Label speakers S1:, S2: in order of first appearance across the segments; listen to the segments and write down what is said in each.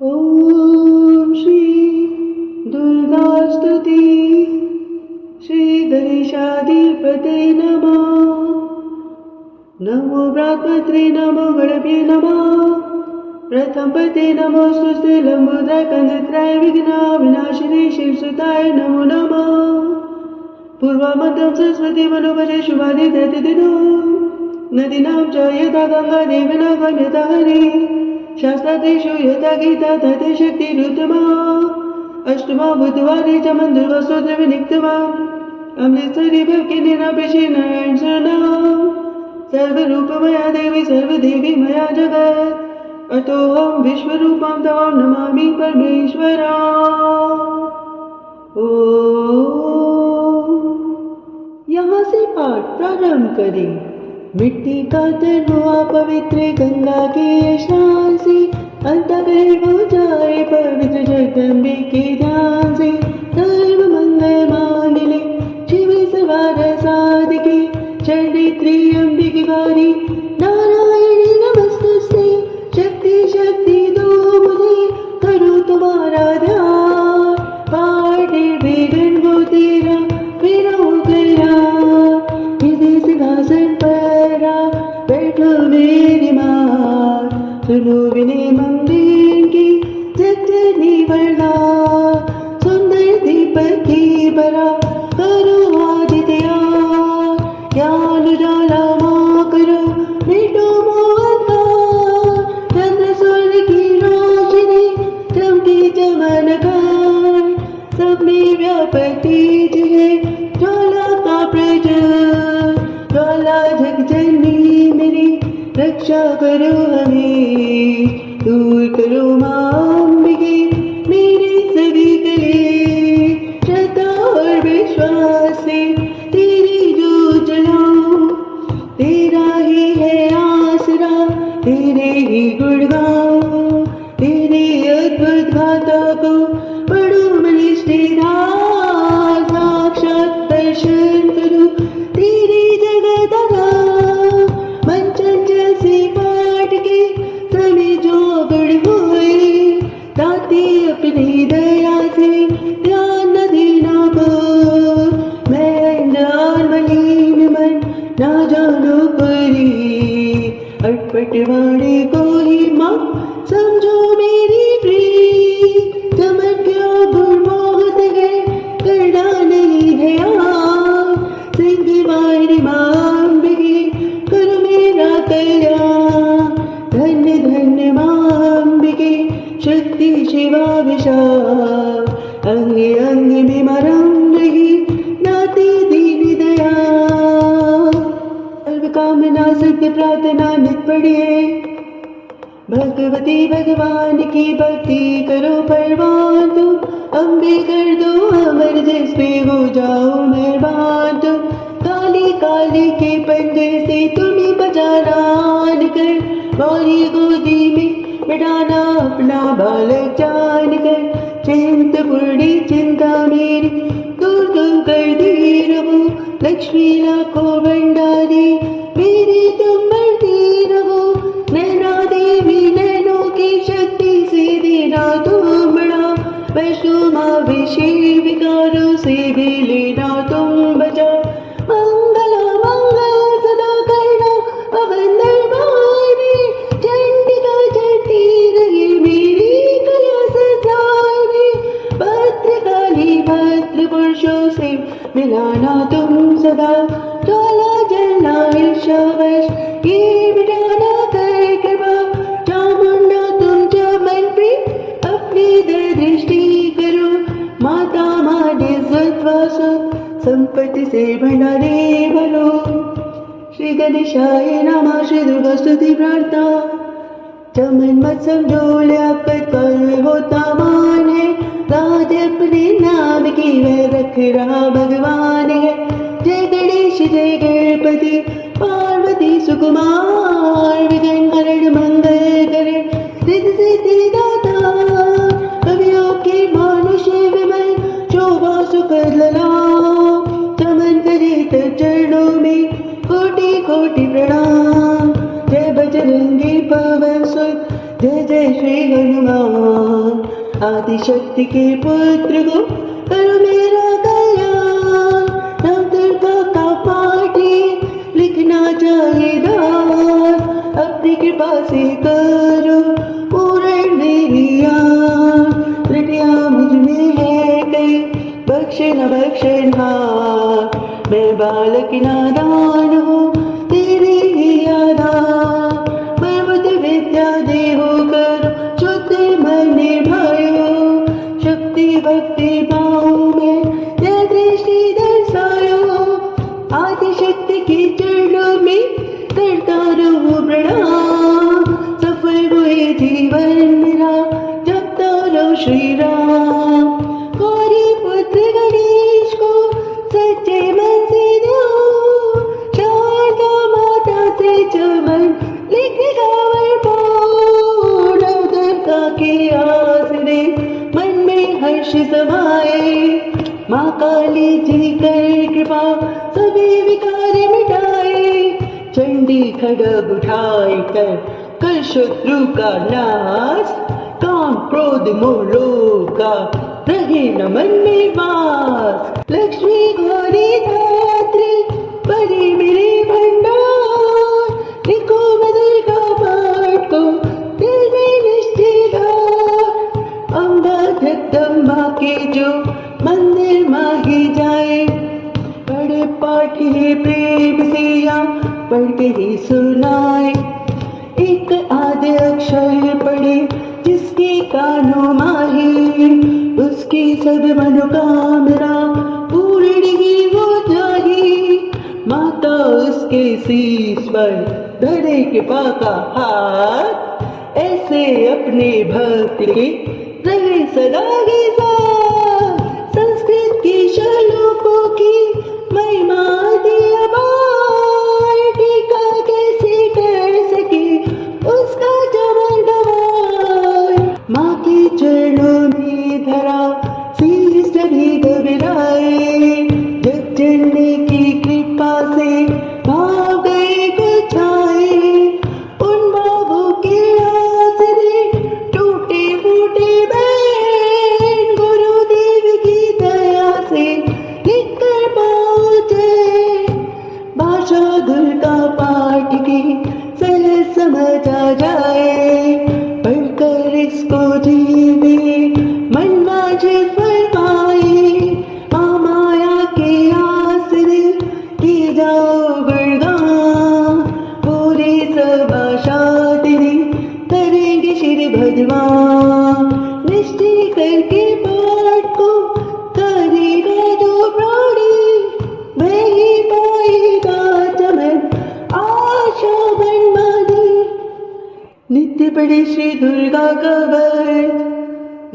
S1: ओम श्री दुर्गा स्तुति श्री गणेशाधिपते नमः। नमो ब्राह्मत्रे नमो गणभ्ये नमः। प्रथम पते नमो सुस्ते लंबोदर कंदत्राय विघ्न विनाशिने शिवसुताय नमो नमः। पूर्वमन्त्रं सरस्वती मनोभजे शुभादि दतिदिनो नदीनां च यथा गंगा देवनागं यथा हरि शास्त्रादिषु यथा गीता तथा शक्तिरुत्तमा अष्टमा बुधवारे च मन्दिरवस्तोत्रविनिक्तमा अमृतसरे भक्तिनिरापेक्षे नारायण शरणं सर्वरूपमया देवी सर्वदेवी मया जगत् अतोऽहं विश्वरूपं तवां नमामि परमेश्वरा। यहाँ से पाठ प्रारंभ करें। मिट्टी का तन हुआ पवित्र गंगा के स्नान से, अंतःकरण हो जाए पवित्र जगदम्बे के ध्यान से। सर्व मंगल मांगल्ये शिवे सर्वार्थ साधिके शरण्ये त्र्यंबके गौरी नारायणी नमस्तुते। शक्ति शक्ति दो मुझे करूँ तुम्हारा ध्यान, पाठ निर्विघ्न हो तेरा मेरा हो कल्याण। हृदय सिंहासन पर बैठो मेरी माँ, सुनो विनय मंदिर की जगजननी वरदान। सुंदर दीपक की बरा करो आज तैयार, ज्ञान उजाला माँ करो मिटो मोह अंधकार। चंद्र सूर्य की रोशनी चमके चमनकार, सब में व्यापक तेज है ज्वाला का प्रज्वल। ज्वाला जगजननी मेरी रक्षा करो हमें, दूर करो माँ अम्बिके मेरे सभी कलेश। श्रद्धा और विश्वास से तेरी जो जलाऊं, तेरा ही है आसरा तेरे ही गुण गाऊं। तेरे अद्भुत गाथा को पढ़ूं मनीष तेरा, साक्षात दर्शन करूं तेरी जगदगा। मन चंचल से पाठ के समय जो गुण हुए, दाते अपनी दया से ध्यान न देना को। मैं अनजान मलिन मन ना जानो परी, अटपट वाणी को ही माँ समझो मेरी प्रिय। चमन क्यों गुणमोहत है करना नहीं ध्यान, सिंहवाणी माँ अम्बिके करो मेरा कल्याण। धन्य धन्य माँ अम्बिके शक्ति शिवा विशाल, अंग अंग में मरम रही नाती दीन दया। सर्व कामना सिद्ध प्रार्थना नित पढ़िए, भगवती भगवान की भक्ति करो परवान। तुम अम्बे कर दो अमर जिस पे हो जाओ मेहरबान। तुम काली काली के पंजे से तुम्हें बचाना आन कर, गौरी गोदी में बिठाना अपना बालक जान कर। चिंतपूर्णी चिंता मेरी दूर तुम कर दी रहो, लक्ष्मी लाखों भंडारी मेरी तुम बढ़ती रहो। नैना देवी नैनों की शक्ति से देना तुम बड़ा, वैष्णो माँ विषय विकारों से भी लेना तुम बचा। मंगला मंगल सदा करना पवन दरबार में, चंडिका चढ़ती रही मेरी कला सजाए में। भद्रकाली भद्र पुरुषों से मिलाना तुम सदा, ज्वाला जलना ईर्ष्यावश ये मिटाना कर कृपा। चामुंडा तुम चमन पे अपनी दृष्टि करो, माता माने सत्वास संपत्ति से भंडारे भरो। श्री गणेशाय नमः। श्री दुर्गा स्तुति प्रार्थना। चमन मत समझो लियाकत कल होता मान है, राज अपने नाम की वह रख रहा भगवान है। जय गणेश जय गणपति पार्वती सुकुमार, विघ्न हरण मंगल करण सिद्ध सिद्धि दाता। कवियों के मानुष्य विमल शोभा सुखद लला, चमन करे तब चरणों में कोटि कोटि प्रणाम। जय बजरंगी पवन सुत जय जय श्री हनुमान। आदिशक्ति के पुत्र को करो मेरा कल्याण। नव दुर्गा का पाठ लिखना चाहिए दास। अपनी कृपा से करो पूर्ण मेरी आस। त्रुटियां मुझ में है कई, बख्शना बख्शनहार। मैं बालक नादान हूँ, तेरी ही आधार। मैं बुद्धि विद्या देहो करो, शुद्ध मन भायो। शक्ति भक्ति पाऊँ मैं, जय दृष्टि दर्शायो। आदिशक्ति के चरणों में करता रहूं प्रणाम। सफल हुए जीवन मेरा, जपता रहो श्री राम। गौरी पुत्र गणेश को सच्चे मन से दो, शारदा माता से चमन लिखेगा वरदान। नव दुर्गा के आसरे मन में हर्ष समाए। माँ काली जी कर कृपा सभी विकार मिटाए। चंडी खड्ग उठाए कर शत्रु का नाश। काम क्रोध मोह लोभ का रहे न मन में वास। लक्ष्मी गौरी धात्री बड़ी मेरे भंडार। लिखो मैं दुर्गा पाठ को दिल में निश्चित। अम्बा जगदम्बा के जो मंदिर माही जाए। बड़े पाठी प्रेम से या पढ़ के ही सुनाए। एक आधे अक्षर पढ़े जिसके कानों माही। उसकी सब मनोकामना पूर्ण ही हो जाही। माता उसके शीश पर धरे कृपा का हाथ। ऐसे अपने भक्त के रहे सदा के साथ। संस्कृत के श्लोकों की महिमा दिया बार। टीका कैसे कर सके उसका जमल गवार। माँ के चरणों में धरा शीश भी घबराए। जब जननी की कृपा से भाव गए गुछाए। उन भावों के आसरे टूटे फूटे बैन। गुरुदेव की दया से लिख कर पहुँचे। भाषा दुर्गा पाठ की सहज समझ आ जाए। पढ़कर इसको जीवे मन वांछित फल पाए। माया के आसरे की जाओ गुणगान। पूरी सब आशा तेरी करेंगे श्री भगवान। निश्चय करके पाठ को करेगा जो प्राणी। वही पाएगा चमन आशा बनवानी। नित्य पढ़े श्री दुर्गा का वच।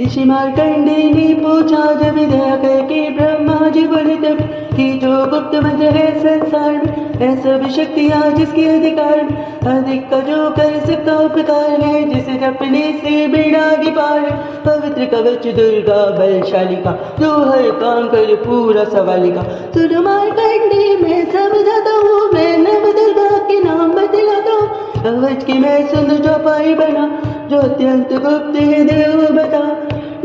S1: ऋषि मार्कंडेय ने पूछा जब विद्या करके ब्रह्मा जी बोले तब कि जो गुप्त मंत्र है संसार में, ऐसा भी शक्तियाँ जिसके अधिकार में। अधिक का जो कर सकता उपकार है, जिसे जपने से बेड़ा की पार है। पवित्र कवच दुर्गा बलशाली का, जो हर काम कर पूरा सवाली का। सुन मार्कंडेय मैं समझाता हूँ, मैं नव दुर्गा के नाम बतलाता हूँ। कवच की मैं सुंदर चौपाई बना, जो अत्यंत गुप्त है देव बता।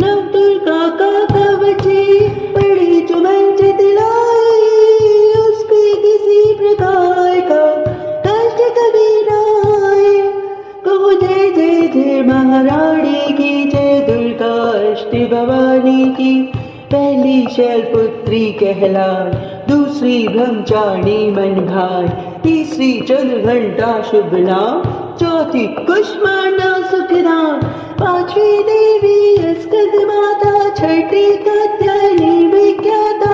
S1: नव दुर्गा का कवच बड़ी चुमन दिलाई। उसके किसी प्रकार का कष्ट कभी न आए। कहो जय जय जय महारानी की, जय दुर्गा अष्ट भवानी की। पहली शैलपुत्री कहलाए, दूसरी ब्रह्मचारिणी मन भाई। तीसरी चंद्र घंटा शुभ नाम, चौथी कुष्मांडा सुखदान। पांचवी देवी अस्कद माता, छठी कात्यायनी विख्याता।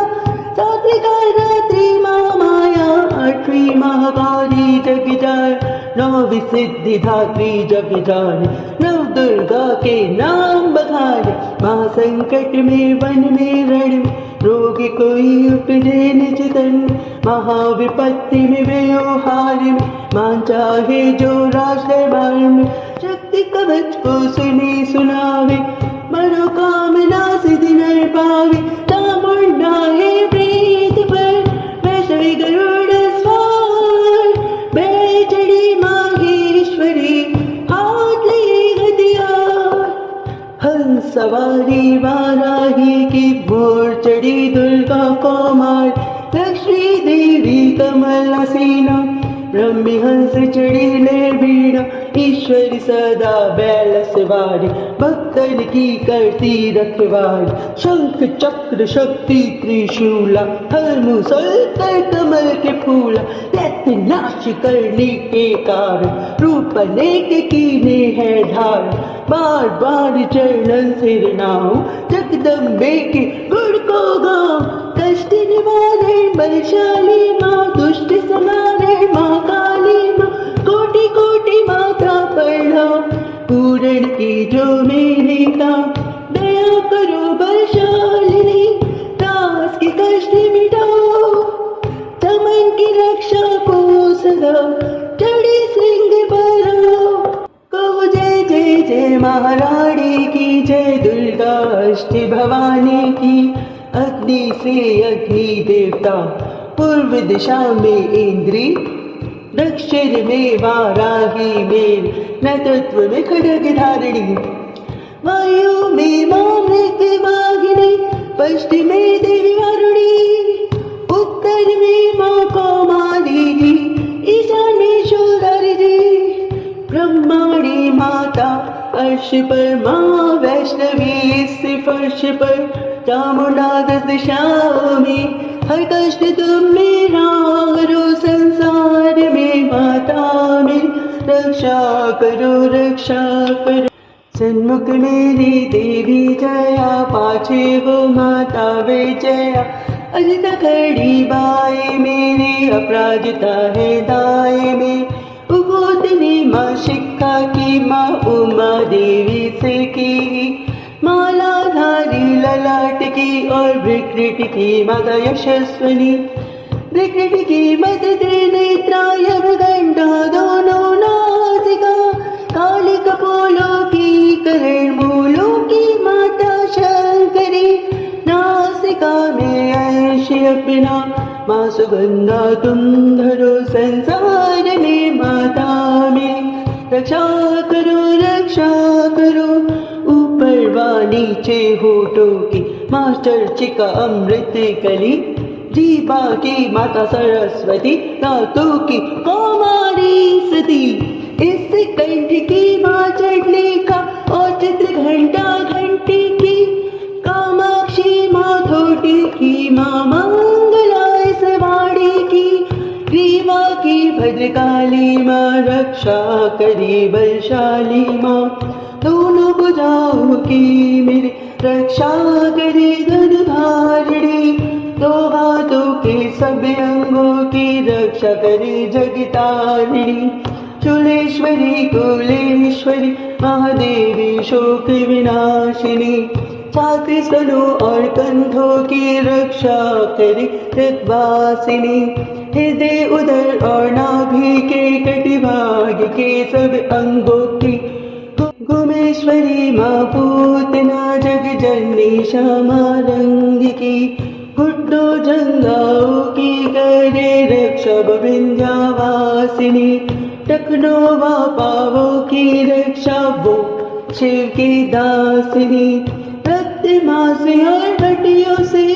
S1: सातवीं गायत्री माँ माया, आठवीं महाकाली जग जाय। नौवीं सिद्धिदात्री जग जाने, नव दुर्गा के नाम बखाने। माँ संकट में वन में रण में, रोग कोई उपजे निज तन। महाविपत्ति में व्यवहार में, मां चाहे जो राज दरबार में। शक्ति कवच को सुने सुनावे, मनोकामना सिद्धि न पावे। चामुंडा है प्रीत पर, वैष्णवी गरुड़ सवार। बैठड़ी माहेश्वरी, हाथ ले ब्रह्मी हंस चढ़ी ले वीणा, ईश्वर सदा बैलसवारी, भक्तन की करती रखवारी, शंख चक्र शक्ति त्रिशूला, हर मुसलकर कमल के फूला, दैत्य नाश करने के कारण, रूप अनेक कीने है धार, बार बार चरणन सिर नाऊं, जगदम्बे के गुण को गाऊं, कष्ट निवारण बलशाली माँ, दुष्ट संहारे माँ काली माँ, कोटि कोटि माता प्रणाम, पूर्ण की जो मेरे काम, दया करो बलशालिनी, दास के कष्ट मिटाओ, चमन की रक्षा को सदा, चढ़े सिंह भरो, कहो जय जय जय महारानी की, जय दुर्गा अष्ट भवानी की, अग्नि से अग्नि देवता, पूर्व दिशा में इंद्री, दक्षिण में वाराही में, नेतृत्व में खड्ग धारिणी, वायु में मां मृत्युवाहिनी, पश्चिम में देवी वरुणी, उत्तर में मां कौमारी जी, ईशान में शूलारी जी, ब्रह्माणी माता अर्श पर मां वैष्णवी, इस फर्श पर चामुंडा दस दिशाओं में, हर कष्ट तुम मेरा करो, संसार में माता मेरी रक्षा करो, सन्मुख मेरी देवी जया, पाछे हो माता विजया, अजिता खड़ी बाएं मेरी, अपराजिता है दाएं में, उगोतनी माँ शिक्षा की माँ, उमा देवी से की, मालाधारी ललाट की, और विकृत की माता यशस्वनी, विकृत की मत त्रिनेत्राय मृगंडा, दोनों नासिका, काली कपोलों की, करण मूलों की माता शंकरी, नासिका में अंश अपना, माँ सुगंधा तुम धरो, संसार में माता में, रक्षा करो, ऊपर व नीचे होठों की माँ चर्चिका अमृत कली, जीवा की माता सरस्वती, दांतों की कौमारी सती, इस कंठ की माँ चंडिका, और चित्र घंटा घंटी की, कामाक्षी माँ थोटी की माँ, मंगला इस वाणी की, ग्रीवा की भद्रकाली माँ, रक्षा करी बलशाली माँ, दोनों भुजाओं की मेरी रक्षा करे धनुधारिणी, दो हाथों के सब अंगों की रक्षा करे जगतारिणी, चूलेश्वरी कुलेश्वरी महादेवी शोक विनाशिनी, छाती स्तनों और कंधों की रक्षा करे जगवासिनी, हृदय उदर और नाभि के कटिभाग के सब अंगों की, गुमेश्वरी माँ पूतना जग जननी श्यामा रंग की, घुटनों जंगाओं की करे रक्षा विंध्यावासिनी, टखनों व पावों की रक्षा वो शिव की दासिनी, रक्त मांस और हड्डियों से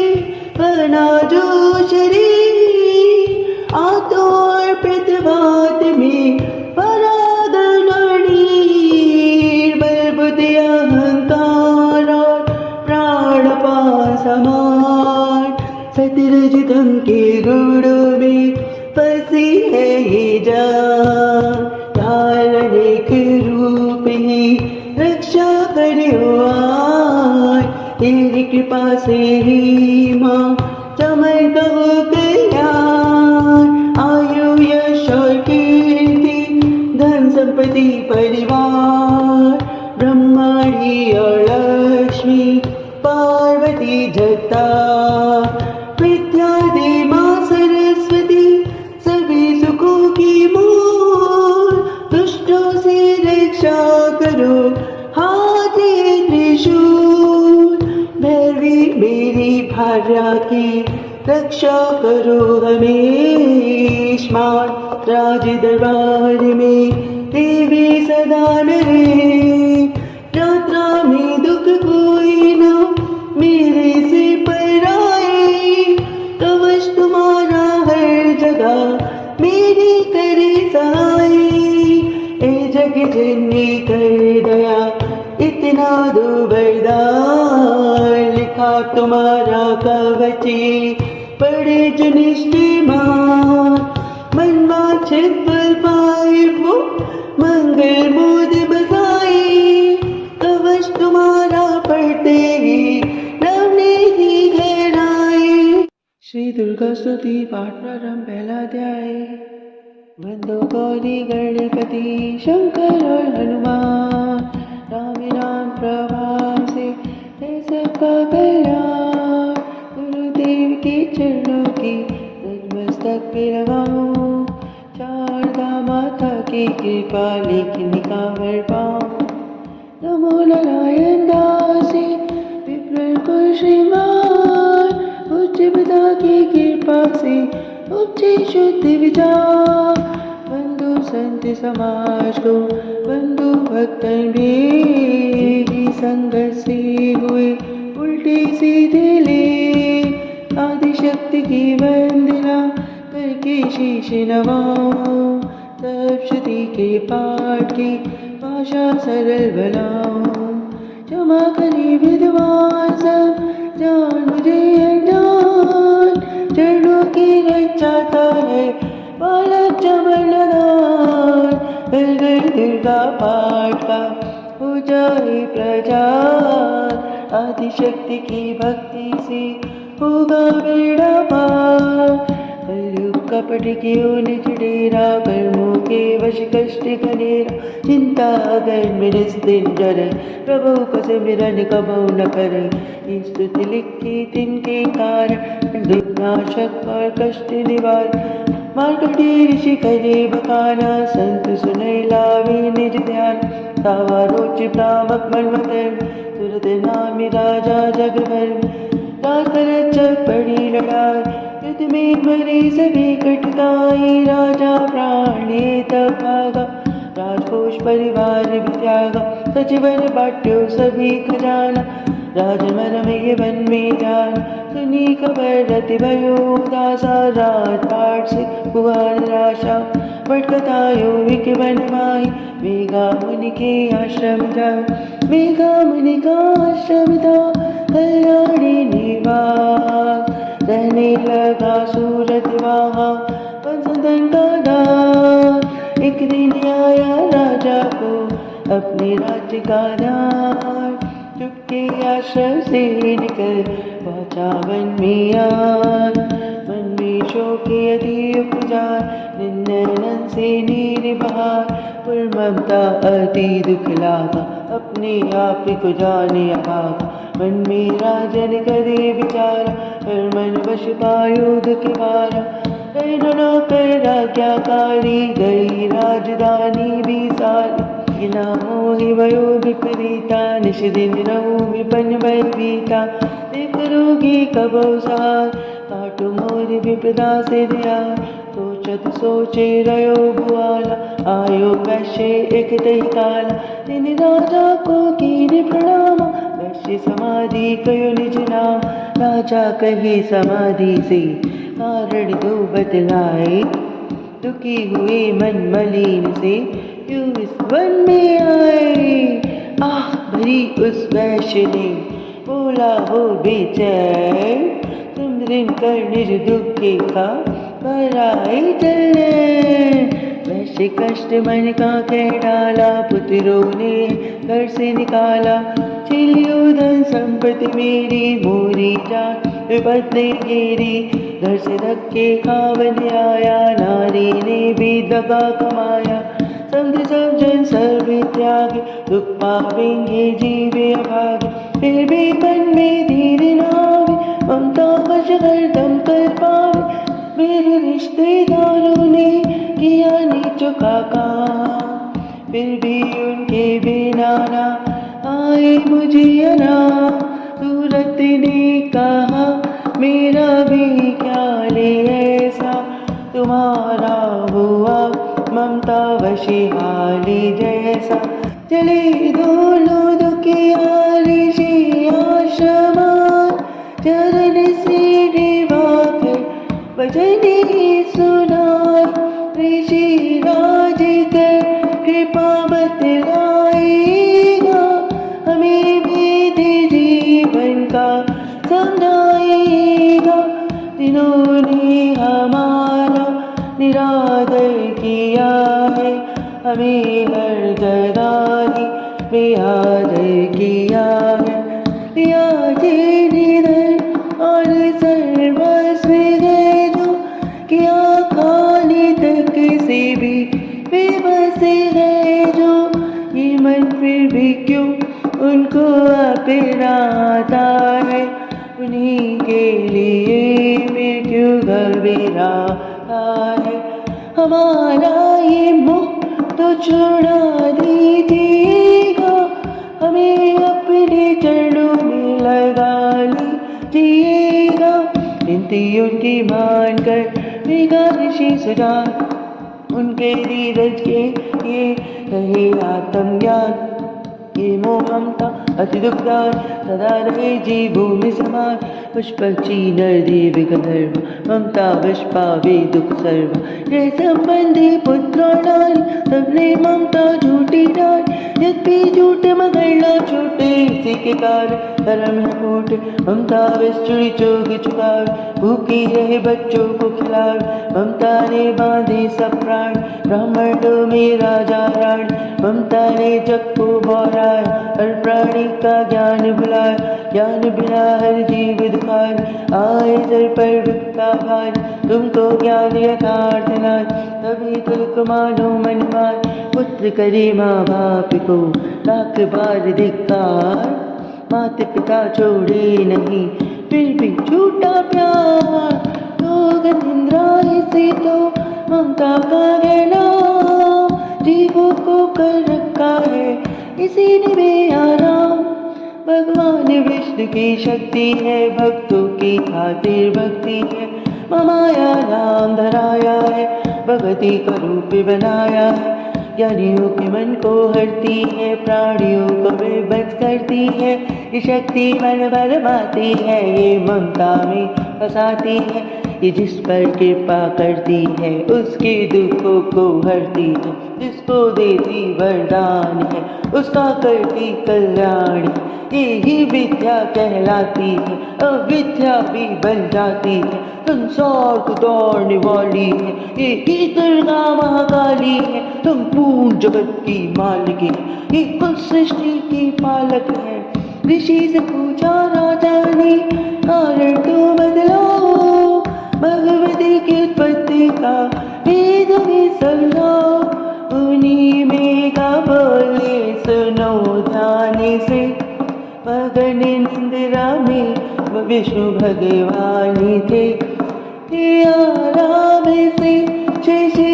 S1: बना जो शरीर, आंतों और प्रतिभात में परागण नीर, बलबुद्धि अहंकार और प्राण पास समान, सतरजतम के गुणों में फंसी है ये जान, धारण के रूप ही रक्षा करो आय, तेरी कृपा से ही माँ चमन कहो कल्याण, आयु यश और कीर्ति धन संपत्ति परिवार, ब्रह्माणी और लक्ष्मी पार्वती जगता, विद्या दे माँ सरस्वती सभी सुखों की मूल, दुष्टों से रक्षा करो हाथ त्रिशूल, भैरवी मेरी भार्या की रक्षा करो हमेश, मान राज दरबार में देवी सदा न रहे, यात्रा में दुख कोई ना मेरे से पर आए, कवच तुम्हारा हर जगह मेरी करे सहाय। ए जग जननी कर दया इतना दो वरदान, लिखा तुम्हारा कवचे पढ़े जो निष्ठेमान। मन वांछित फल पाए वो मंगल मोद बसाए, कवच तुम्हारा पढ़ते ही राम ने ही घर आए। श्री दुर्गा स्तुति पाठ प्रारंभ पहला अध्याय। वंदो गौरी गणपति शंकर और हनुमान, राम नाम प्रभाव से है सबका कल्याण। गुरुदेव के चरणों की नतमस्तक पे लगाऊं, शारदा माता की कृपा लेकिन कांवर पाऊं। नमो नारायण दासी विप्र को श्रीमान, उच्च पिता की कृपा से उपजे शुद्ध विचार। बंधु संत समाज को बंधु भक्तन भी संगत से हुए उल्टे सीधे ले। आदिशक्ति की वंदना करके शीश नवाऊं, सप्तशती के पाठ की भाषा सरल बनाऊं। क्षमा करे विद्वान सब जान मुझे अनजान, चरणों की रचाता है बालक जबरदार। हर घर दुर्गा पाठ का हो जाए प्रचार, आदिशक्ति की भक्ति से होगा बेड़ा पार। कलयुग कपट की निज डेरा, कर्मों के वश कष्ट कनेरा। चिंता अगर मिरस दिन जरे, प्रभु को सिमरन कबहु न करे। स्तुति लिखी तिनके कारण, दुर्नाशक और कष्ट निवार। मार्कंडेय ऋषि करे बखाना, संत सुने लावे निज ध्यान। तावा रोच भ्रामक मन्वतर, तुरत नामी राजा जग भर। राज करत जब पड़ी लड़ाई, युद्ध में मरे सभी कटकाई। राजा प्राण तब भागा, राजकोष परिवार भी त्यागा। सचिवन बाट्यो सभी खजाना, राजमन में वन में जान। सुनी खबर रति भयो दासा, राजपाट से हुआ निराशा। भटकतायो विक वन माई, मेघा मुनि के आश्रम था। मेघा मुनि का आश्रम था कल्याणी निवास। रहने लगा सूरत वहाँ वसंतन का दास। एक दिन आया राजा को अपने राज्य का ध्यान, चुपके आश्रम से निकल पहुँचा वन में आन। मन में शोक यदि उपजार, नैनन से नीर बहार। पर ममता अति दुख लागा, अपने आप को जाने अभागा। मन में राजन करे विचारा, पर मन वश पायो दुख भारा। नैनो कर आज्ञाकारी, गई राजधानी भी सारी। मोहि भयो विपरीता, निश दिन रहूं विपन्न भय भीता। देख रोगी कबहु सार, काटो मोर विपदा से दया। सोचत सोचे रयो भुआला, आयो वैश्य एक तही काला। दिन राजा को कीन प्रणाम, वैश्य समाधि कयो निज नाम। राजा कहे समाधि से कारण दो बतलाए, दुखी हुए मन मलिन से क्यों इस वन में आए। आह भरी उस वैश्य ने बोला हो बेचैन, सुमरन कर निज दुखे का कराए चले। वैश्य कष्ट मन का कह डाला, पुत्रों ने घर से निकाला। छिलियो धन संपत्ति मेरी, मोरी जान विपद ने घेरी। घर से धक्के खावन आया, नारी ने भी दगा कमाया। संग सब जन सर्वे त्यागे, दुख पावेंगे जीवे अभागे। फिर भी मन में धीर नावे, ममता वश हरदम कर पावे। मेरे रिश्तेदारों ने किया नीचों का काम, फिर भी उनके बिना ना आए मुझे आराम। सूरत ने कहा मेरा भी क्या ले ऐसा, तुम्हारा हुआ ममता वशी हाली जैसा। चले दोनों दुखिया ऋषि आश्रमान, चरण से निभाकर भजन सुनाए। ऋषि कृपा बतलाएगा, हमें भेद जीवन का समझाएगा। जिन्होंने हमारा निरादर किया है, हमें हर जगह ही बेआदर किया है। आज निधन और सर्वस्व है जो, किया खाली तक से भी बेबस है जो। ये मन फिर भी क्यों उनको अपनाता है, उन्हीं के लिए मैं क्यों घबराता है। हमारा ये मोह तो छुड़ा दीजिएगा, हमें अपने चरणों में लगा लीजिएगा। विनती उनकी मानकर विगाशी सुजा, उनके धीरज के ये रहे आत्मज्ञान। ये मोह ममता अति दुखदार सदा रहे जी भूमि समान। पुष्पक्षी नरदेव गंधर्व ममता वश पावे दुख सर्व। रे संबंधी पुत्र नारी सबने ममता झूठी डाली, यद्यपि झूठ मगर न छूटे इसी के कारण धर्म है फूट। ममता वश चुरी चोग चुकावे, भूखी रहे बच्चों को खिलावे। ममता ने बांधे सब प्राण, ब्राह्मणों में राजा रानी। ममता ने जग को बौराया, हर प्राणी का ज्ञान भुलाया। ज्ञान बिना हर जीव दुखार, आए सर पर दुखता भार। तुमको ज्ञान यथार्थ नाथ, तभी तुलक मानो मन मान। पुत्र करे माँ बाप को लाख बार धिक्कार, माता पिता छोड़े नहीं फिर भी झूठा प्यार। लोग निंद्रा से तो ममता का गहना, जीवों को कर रखा है इसी ने बेआराम। भगवान विष्णु की शक्ति है, भक्तों की खातिर भक्ति है। माया नाम धराया है, भगवती का रूप बनाया है। ज्ञानियों के मन को हरती है, प्राणियों को बेबस करती है। ये शक्ति मन भरमाती है, ये ममता में फंसाती है। ये जिस पर कृपा करती है, उसके दुखों को हरती है। जिसको देती वरदान है, उसका करती कल्याण है। यही विद्या कहलाती है, अविद्या भी बन जाती है। संसार को दौड़ने वाली है, यही दुर्गा महाकाली है। तुम पूर्ण जगत की मालिक है, ये कुल सृष्टि की पालक है। ऋषि से पूछा राजा ने, कारण तो बदलाओ। भगवती की उत्पत्ति का वेद में समझाओ। उन्हीं में का बोले सुनो ध्यान से, मगन इंदिरा में विष्णु भगवान थे। आराम से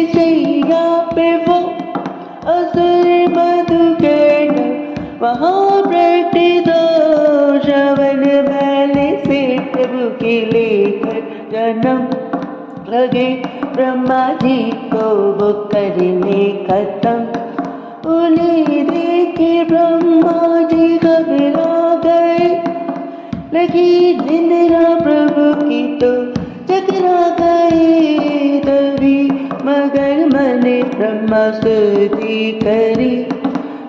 S1: शैया पे वो असुर मधुकर्ण वहाँ प्रकट हो। श्रवण बैल से प्रभु के लेकर जन्म लगे, ब्रह्मा जी को वो करने खत्म। उन्हें देखे ब्रह्मा जी घबरा गए, लगी निंद्रा प्रभु की तो चकरा गए। तभी मगर मन ब्रह्मा स्तुति करी,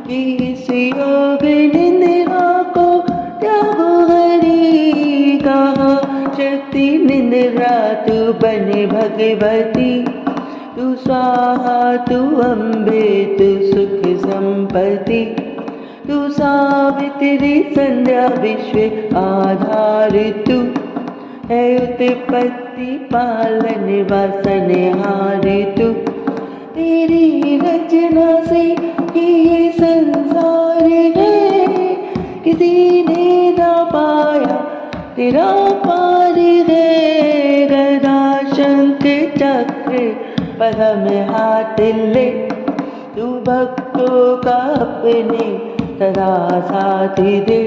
S1: कि इस योग निंद्रा को त्यागो हरि। कहा शक्ति निंद्रा तू बने भगवती, तू स्वाहा तू अम्बे तू सुख संपत्ति। तू सावित्री संध्या विश्व आधार, तू है उत्पत्ति पालन वासनहार। तू तेरी रचना से ये संसार है, किसी ने ना पाया तेरा पार है। गदा शंख चक्र पद्म हाथ ले, तू भक्तों का अपने सदा साथ दे।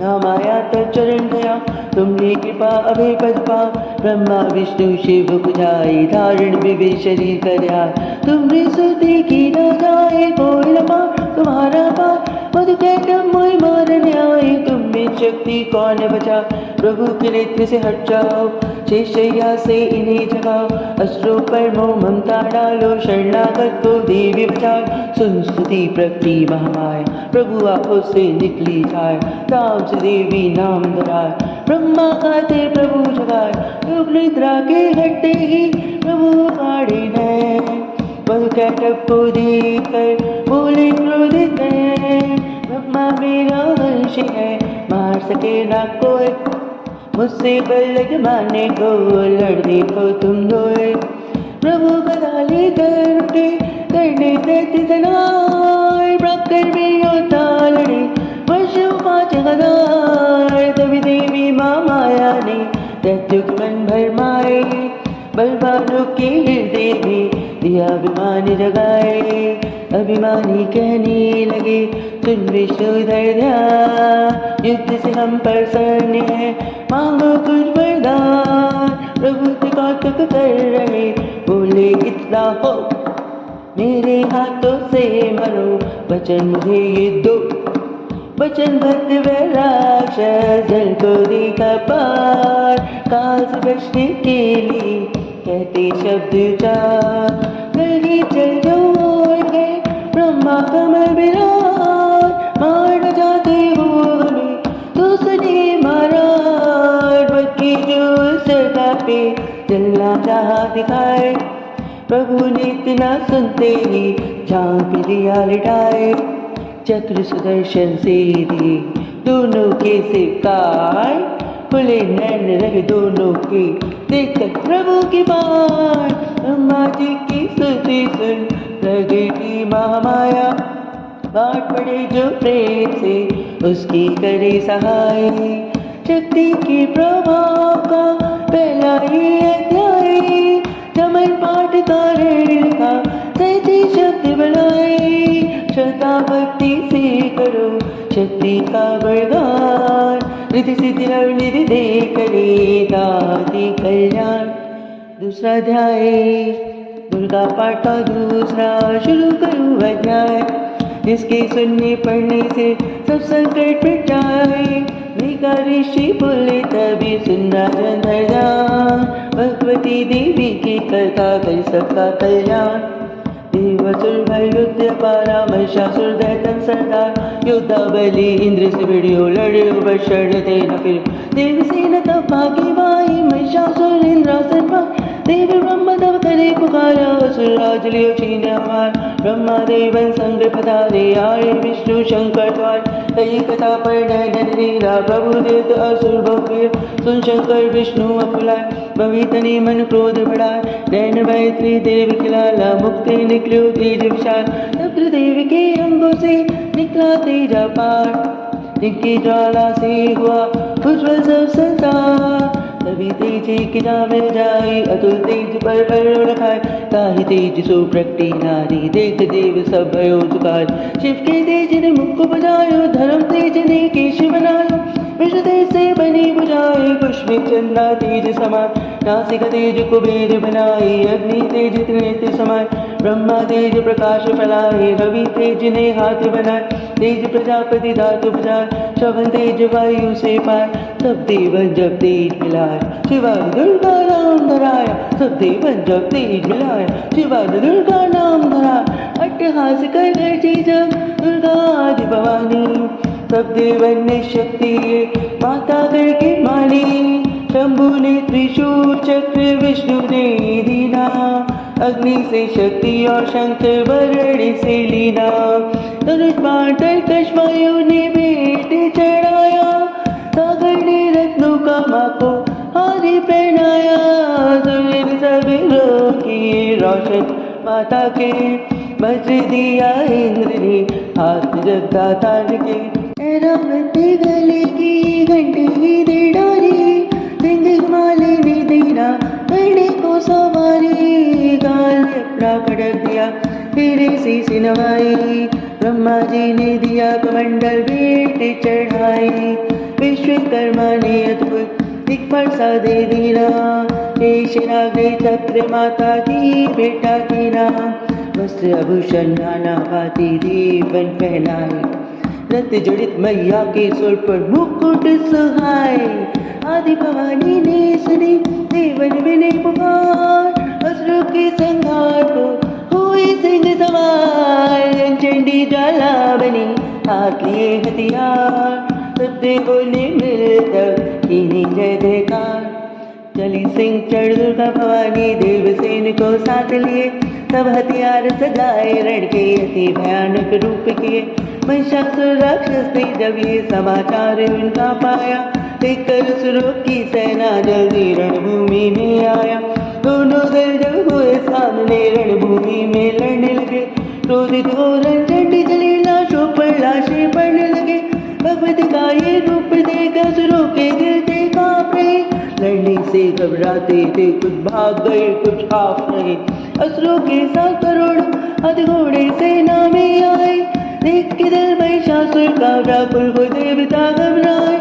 S1: माया तो चरण गया तुमने कृपा अभय पद पा। ब्रह्मा विष्णु शिव बुझाई धारण विवे शरीर करया। तुमने सुधी की न जाए कोई न पार तुम्हारा पार। मधु कैटम मोह मारने आए, तुम में शक्ति कौन बचा। प्रभु के नेत्र से हट जाओ, शेषैया से इन्हें जगाओ, अस्त्रों पर मोह ममता डालो, शरणागत को देवी बचाओ। सुन स्तुति प्रगति महामाया, प्रभु आंखों से निकली जाए, राम से देवी नाम धराए, ब्रह्मा गाते प्रभु जगाए, युग निद्रा के घटते ही प्रभु काढ़े नैन। वह कैटअप को देखकर बोले क्रोधित नैन, ब्रह्मा मेरा वंश है, मार सके ना कोई, मुझसे बल मारने को, लड़ देखो तुम दोए। प्रभु गदा लेकर उठे, करने दैत्य तनाए, प्रकर में योद्धा लड़े, वर्षों 5 हजार। तभी देवी माँ माया ने दैत्यों के मन भरमाए, बलवानों के हृदय में दिया अभिमान जगाए। अभिमानी कहने लगे सुन विष्णुधर ध्यान, युद्ध से हम पर प्रसन्न है, मांगो कुछ वरदान। प्रभु से कौतुक कर रहे, बोले इतना हो, मेरे हाथों से मरो, वचन मुझे ये दो। वचनबद्ध वैराक्षस जल को देखा पार, काल से बचने के लिए कहते शब्द चार। गली चल जोड़ गए ब्रह्मा कमल विराट, मार न जाते हो हमें तो सुने महाराज। बच्ची जो सदा पे चलना चाहा दिखाए, प्रभु ने इतना सुनते ही जान पे दिया लिटाए। चक्र सुदर्शन से दे दोनों के सिरकार, खुले नैन रहे दोनों के देखकर प्रभु की बात। ब्रह्मा जी की स्तुति सुन लगी महामाया, बाट पड़े जो प्रेम से उसकी करे सहाय। शक्ति के प्रभाव का पहला ही अध्याय, चमन पाठ कारण का 37 शब्द बनाए। श्रद्धा भक्ति से करो शक्ति का बरदान, रिद्धि सिद्धि नवनिधि दे करे दाति कल्याण। दूसरा अध्याय दुर्गा पाठ का दूसरा, शुरू करूँ अध्याय, जिसके सुनने पढ़ने से सब संकट मिट जाए। मेघा ऋषि बोले तभी सुनना जन धर जान, भगवती देवी की कथा कर सबका कल्याण। देवासुर भय युद्ध पारा, महिषासुर दैतन सरदार, योद्धा बलि इंद्र से भिड़ियो, लड़ियो पर शरण दे न फिर। देवी सेना तब भागी बाई, महिषासुर इंद्रासन पार, देवी ब्रह्म तब करे पुकारा, असुर राज लियो छीन हमार। ब्रह्मा देवन संग पधारे, आए विष्णु शंकर द्वार, कई कथा पर नयन नीरा, प्रभु देव असुर बहुवीर। सुन शंकर विष्णु अकुलाय, भवितनी मन क्रोध बढ़ाए, नैन भय त्रिदेव खिलाला, मुक्ति निकलो तेज विशाल। तब देवी के अंगों से निकला तेज अपार, जिनकी ज्वाला से हुआ उज्ज्वल सब संसार। तभी तेज की नाम जाई, अतुल तेज पर रखाए, ताहि तेज सो प्रकटी नारी, देख देव सब भयो जुगार। शिव के तेज ने मुख को बजायो, धर्म तेज ने केश बनायो, विष्णु तेज से बनी बुझाए, कुश में चंद्रा तेज समान, नासिका तेज कुबेर बनाई, अग्नि तेज त्रिनेत्र समान, ब्रह्मा तेज प्रकाश फैलाए, रवि तेज ने हाथ बनाए, तेज प्रजापति धातु बजाए, श्रवण तेज वायु से पाए, सब देवन जब तेज मिलाए, शिवा दुर्गा नाम धराया। सब देवन जब तेज मिलाए, शिवा दुर्गा नाम धराया। अट्टहास कर गर्जी जब दुर्गा आदि भवानी, सब देवन ने शक्ति माता करके मानी। शंभु ने त्रिशूल चक्र, विष्णु ने दीना, अग्नि से शक्ति और शंख वरण से लीना। धनुष बाण तरकश वायु ने भेंट चढ़ाया, सागर ने रत्नों का माको हारी पहनाया। सूर्य सबेरों की रोशन माता के, वज्र दिया इंद्र ने हाथ जगदा तार के। ऐरावती गले की घंटी ही दे डाली, सिंह माले ने देना करने को सवारी। गाल अपना कड़क दिया तेरे शीश नवाई, ब्रह्मा जी ने दिया कमंडल भेंट चढ़ाई। विश्वकर्मा ने अद्भुत दिक्पाल सा दे दीना, शेषनाग चक्र माता की बेटा कीना। वस्त्र आभूषण नाना भांति देवन पहनाए, रत्न जड़ित मैया के सुर पर मुकुट सुहाए। आदि भवानी ने सुनी देवन विनय पुकार, असुरों के संहार को हुए सिंह सवार। चंडी ज्वाला बनी हाथ लिए हथियार, सब देवों ने मिलकर कीनी जय जयकार। चली सिंह चढ़ दुर्गा भवानी देवसेन को साथ लिए, सब हथियार सजाए रण के अति भयानक रूप किए। महिषासुर राक्षस ने जब ये समाचार उनका पाया, देखकर असुरों की सेना जल्दी रणभूमि में आया। दोनों दल जब हुए सामने रणभूमि में लड़ने लगे, क्रोधित हो चंडी चली लाशों पर लाशें पड़ने लगे। भगवती का ये रूप देख असुरों के दिल थे कांप रहे, लड़ने से घबराते थे, कुछ भाग गए कुछ हाफ रहे। असुरों के साथ करोड़ों हाथी घोड़े सेना में आए, देख के दल महिषासुर का व्याकुल हो देवता घबराए।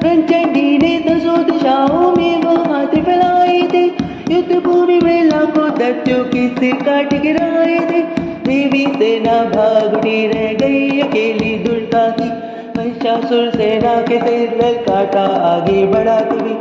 S1: रणचंडी ने दसों दिशाओं में वो हाथ फैलाए थे, युद्ध भूमि में लाखों दैत्यों के सिर काट गिराए थे। देवी सेना भाग उठी रह गई अकेली दुर्गा थी, महिषासुर सेना के सिर दल काटा आगे बढ़ा कभी।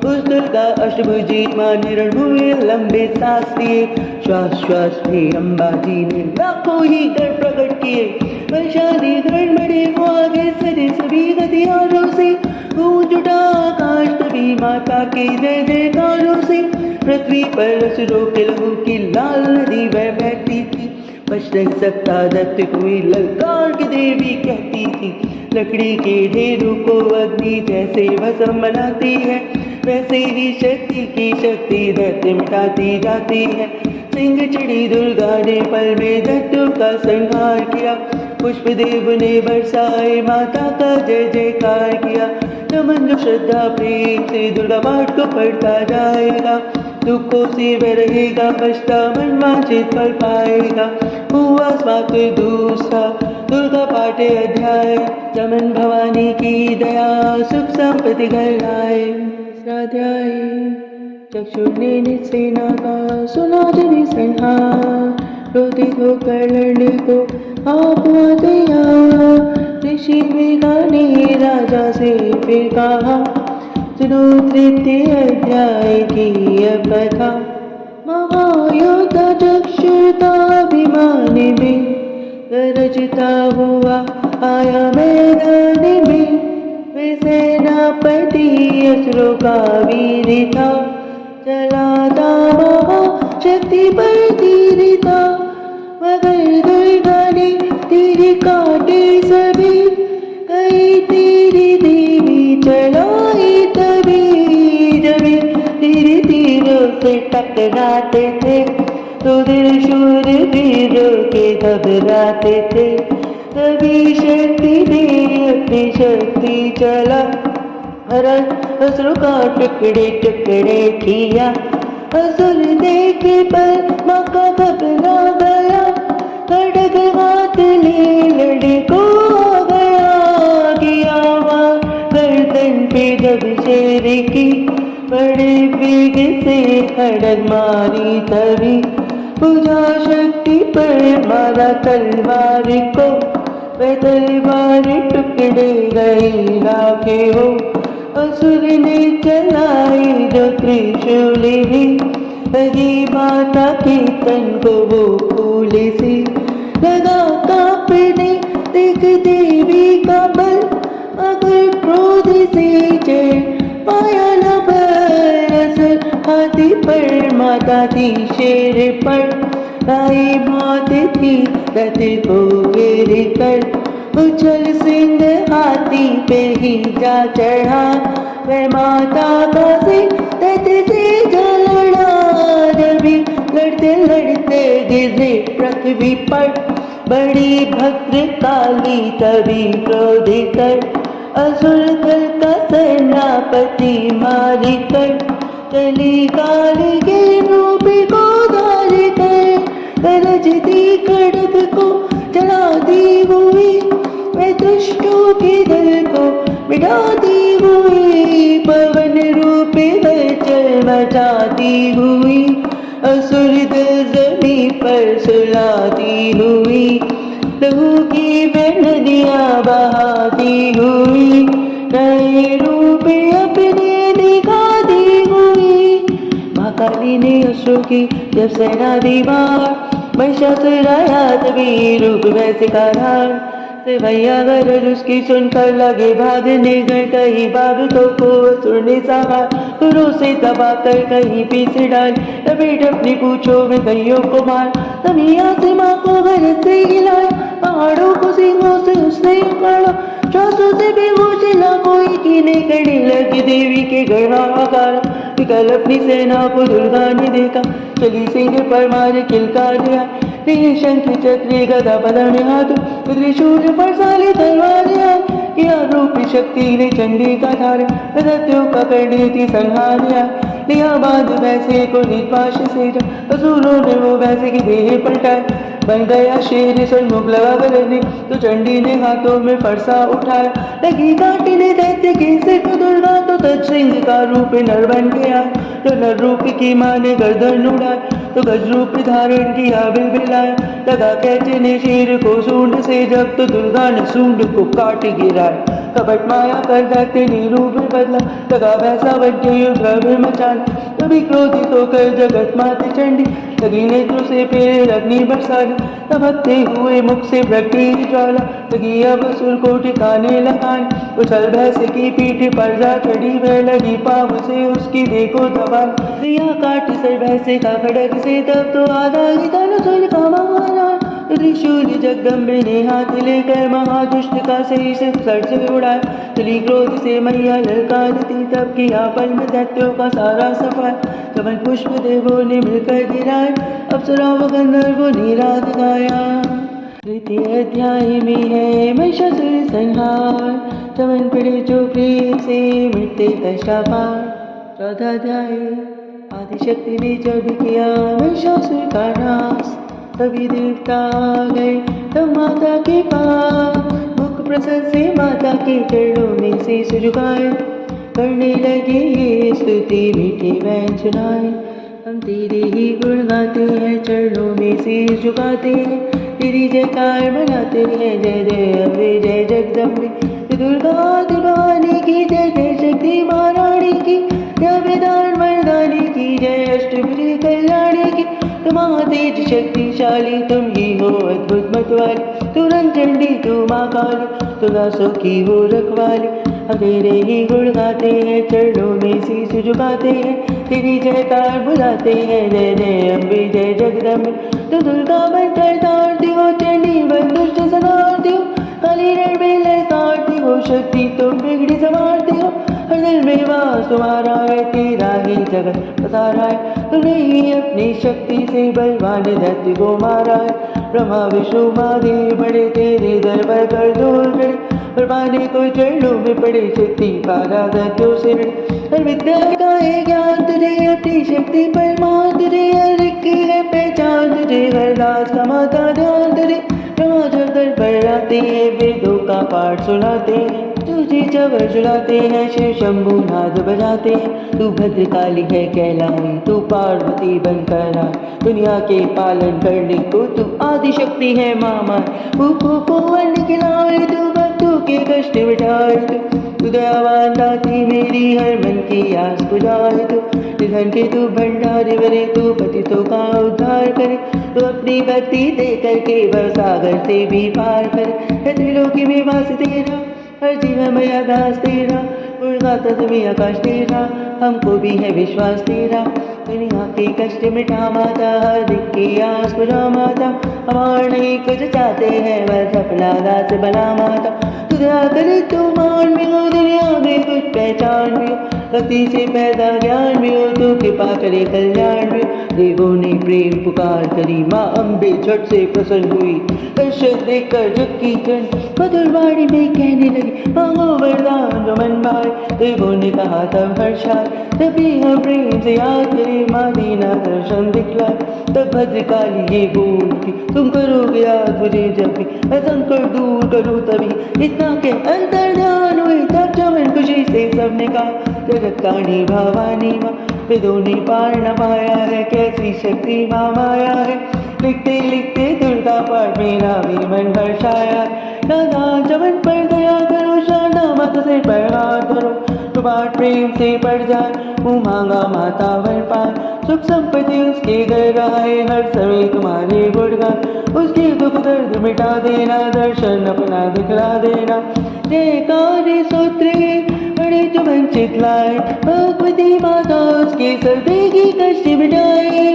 S1: उस दुर्गा अष्टभुजी मां ने रणभूमि लंबे सांस लिए, श्वास श्वास में अम्बा जी ने लाखों ही गढ़ प्रकट किए। वैशाली गढ़ बड़े वो आगे सजे सभी हथियारों से, गूंज उठा आकाश तभी माता के जय जयकारों से। पृथ्वी पर असुरों के लहू की लाल नदी बह बहती थी, बच नहीं सकता दैत्य कोई ललकार की देवी कहती थी। लकड़ी के ढेरों को अग्नि जैसे भस्म बनाती है, वैसे ही शक्ति की शक्ति दैत्य मिटाती जाती है। सिंह चढ़ी दुर्गा ने पल में दैत्यों का संहार किया, पुष्पदेव ने बरसाए माता का जय जयकार किया। नमन जो श्रद्धा प्रेम से दुर्गा पाठ को पढ़ता जाएगा, दुखों से वह रहेगा बचता, मन वांछित फल पाएगा। हुआ समाप्त दूसरा दुर्गा पाठ अध्याय, चमन भवानी की दया सुख संपत्ति घर लाए। अध्याय चक्षुर ने सेना का सुना जनी संहार, क्रोधित होकर लड़ने को आप तैयार। ऋषि मृगा ने राजा से फिर कहा, सुनो तृतीय अध्याय की अब कथा। महायोद्धा चक्षुर्ताभिमान में गरजता हुआ आया मैदान में, वे सेनापति असुरों का वीर था, चलाता महाशक्ति पर तीर था। मगर दुर्गा ने तीर काटे सभी, कई तीर देवी चलाई तभी। जब तीर तीरों से टकराते थे, तो दिल शूर वीरों के घबराते थे। तभी शक्ति ने अपनी शक्ति चला, असुर का टुकड़े टुकड़े किया। असुर देखे पर माँ का घबरा गया, खड्ग हाथ ले लड़े को आ गया। किया वहाँ गर्दन पे जब शेर की, बड़े वेग से खड्ग मारी तभी। पूजा शक्ति पर मारा तलवार को, वह तलवार टुकड़े गई लाखे हो। असुर ने चलाई जो त्रिशूल भी, लगी माता के तन को वो फूल सी। लगा कांपने देख देवी का बल, अगर क्रोध से चढ़ पाया न बल। असुर हाथी पर माता थी शेर पर, आई मौत थी रथ को गिर कर। उछल सिंह हाथी पे ही जा चढ़ा, वह माता का सिंह दैत्य से जा लड़ा। जभी लड़ते लड़ते गिरे पृथ्वी पर, बड़ी भद्र काली तभी क्रोधित कर। असुर दल का सेनापति मार कर, चली काली के रूप को धार कर। गरजती खड्ग को जलाती हुई, वह दुष्टों के दल को मिटाती हुई। पवन रूप हलचल मचाती हुई, असुर दल जमीन पर सुलाती हुई। लहू की वह नदियाँ बहाती हुई, नए रूप अपने पानी ने अश्रु की जब सेना दीवार, महिषासुर आया तभी रूप वैसे का धार। भैया गरज उसकी सुनकर लगे भागने गए, कहीं बाबतों को असुर ने सहा, गुरु से दबा कर कहीं पीछे डाल, लपेट अपनी पूछो में कईयों को मार। तभी से माँ को गरज से हिलाए, पहाड़ों को सिंहों से उसने उखाड़ा, श्वासों से बेहोश कोई कीने करने लगी देवी के गढ़ हाहाकार। निकल अपनी सेना को दुर्गा ने देखा, चली सिंह पर मारे किलका दिया, शंख चक्री गदा बदन हाथ, त्रिशूल पर साले तलवारियां, किया रूप शक्ति ने चंडी का धार, दत्यों का करनी थी संहारियां। लिया बांध वैसे को निर्पाश से असुरों ने वो वैसे की देह पलटाए, बन गया शेर सन्मुख लगा गलने, तो चंडी ने हाथों में फरसा उठाया, लगी काटने दैत्य के सिर को दुर्गा, तो तज सिंह का रूप नर बन गया, तो नर रूप की माँ ने गर्दन उड़ाए, तो गज रूप धारण किया बिलबिलाए, लगा कैचे ने शेर को सूंड से जब, तो दुर्गा ने सूंड को काट गिराया, कपट माया कर दैत्य ने रूप बदला, लगा वैसा बच्चे युद्ध मचान। तभी क्रोधित होकर जगत माते चंडी, लगी नेत्रों से फिर अग्नि बरसाने, तबकते हुए मुख से प्रगटी ज्वाला, लगी अब असुर को ठिकाने लगाने, उछल भैंसे की पीठ पर जा चढ़ी, वह लगी पाँव से उसकी देखो दबान, दिया काट सर भैंसे का खड़क से, तब तो आधा ही धनुष का महाना, त्रिशूल जगदम्बे ने हाथ लेकर महादुष्ट का शेष सर से उड़ाया, चली क्रोध से मैया ललकारती, तब किया पल में दैत्यों का सारा सफाया, कमल पुष्प देवों ने मिलकर गिराए, अप्सरा व गंधर्वों ने राग गाया। द्वितीय अध्याय में है महिषासुर संहार, चमन पड़े जो प्रेम से मिटते कष्टापार। चौथा अध्याय, आदिशक्ति ने जब किया महिषासुर का नाश, तभी देवता आ गए तब माता के पास, मुख प्रसन्न से माता के चरणों में शीश झुकाए, करने लगे ये स्तुति मीठे व्यंजनाएं, हम तेरे ही गुण गाते हैं, चरणों में शीश झुकाते हैं, तेरी जयकार मनाते हैं, जय जय अम्बे जय जगदम्बे, दुर्गा दीवानी की जय, जय शक्ति महारानी की जय, वेदान मर्दानी की जय, अष्टभुजी कल्याणी की, तुम तेज शक्तिशाली तुम ही हो अद्भुत मतवाली, तू रंचंडी तू माँ काली, तू दासों की हो रखवाली, हम तेरे ही गुण गाते हैं, चरणों में शीश झुकाते हैं, तेरी जयकार बुलाते हैं, जय जय अम्बे जय जगदम्बे, तू दुर्गा बनकर तारती हो, चंडी बन दुष्ट संहारती हो, काली रण में लहसारती हो, शक्ति तुम बिगड़ी संवारती हो, हर दिल में वास तुम्हारा है, तेरा ही जगत पसारा है, तूने ही अपनी शक्ति से बलवान दैत्य को मारा है, ब्रह्मा विष्णु महादेव बड़े तेरे दर पर कर जोर चढ़े, पर पाने को चरणों में पड़े, शक्ति पारा दैत्यों से हर विद्या का है ज्ञान तुझे, अपनी शक्ति पर मान तुझे, हर एक की है पहचान तुझे, हर राज का माता ध्यान तुझे, ब्रह्मा जब दर पर आते हैं, वेदों का पाठ सुनाते हैं, तुझे जबर जुलाते हैं, शिव शंभु नाद बजाते हैं, तू भद्रकाली है कहलाई, तू पार्वती बनकर आए, दुनिया के पालन करने को तू आदि शक्ति है मामा, भूखों को अन्न खिलाए, तू भक्तों के कष्ट मिटाए, तू दयावान दाती मेरी हर मन की आस बुझाए, तू निधन के तू भंडारे भरे, तू पतितों का उद्धार करे, तू अपनी भक्ति दे करके भव सागर से भी पार करे, त्रिलोकी में वास तेरा, हर जीवन में आकाश तेरा, गुणगाता सभी आकाश तेरा, हमको भी है विश्वास तेरा, दुनिया के कष्ट मिटा माता, हर एक की आस बुझा माता, हमार नहीं कुछ चाहते हैं, बस अपना दास बना माता, तुझा करे तू मान भी हो, दुनिया में कुछ पहचान भी हो, भक्ति से पैदा ज्ञान भी हो, तू कृपा करे कल्याण भी हो, देवों ने प्रेम पुकार करी, माँ अम्बे झट से प्रसन्न हुई, दर्शन देखकर जग की जन मधुर वाणी में कहने लगी, मांगो वरदान जो मन भाए, देवों ने कहा तब हर्षाए, तभी हम प्रेम से याद करे, माँ दीना दर्शन दिखलाए, तब भद्रकाली ये बोल की, तुम करोगे याद मुझे जब भी, मैं संकट दूर करूँ तभी, इतना के अंतर ध्यान हुए, तब चमन खुशी से सबने कहा, जगत काणी भवानी माँ, वेदों ने पार न पाया है, कैसी शक्ति माँ माया है, लिखते लिखते दुर्गा पाठ मेरा भी मन हर्षाया, दादा चमन पर दया करो, शारदा माता से पर हाथ धरो, तो पाठ प्रेम से पढ़ जाए, मुँह मांगा माता वर पाए, सुख संपत्ति उसके घर आए, हर समय तुम्हारे गुणगान, उसके दुख दर्द मिटा देना, दर्शन अपना दिखला देना। जयकारे सूत्र बड़े जो वंचित लाए, भगवती माता उसके सर्दे की कष्ट मिटाए।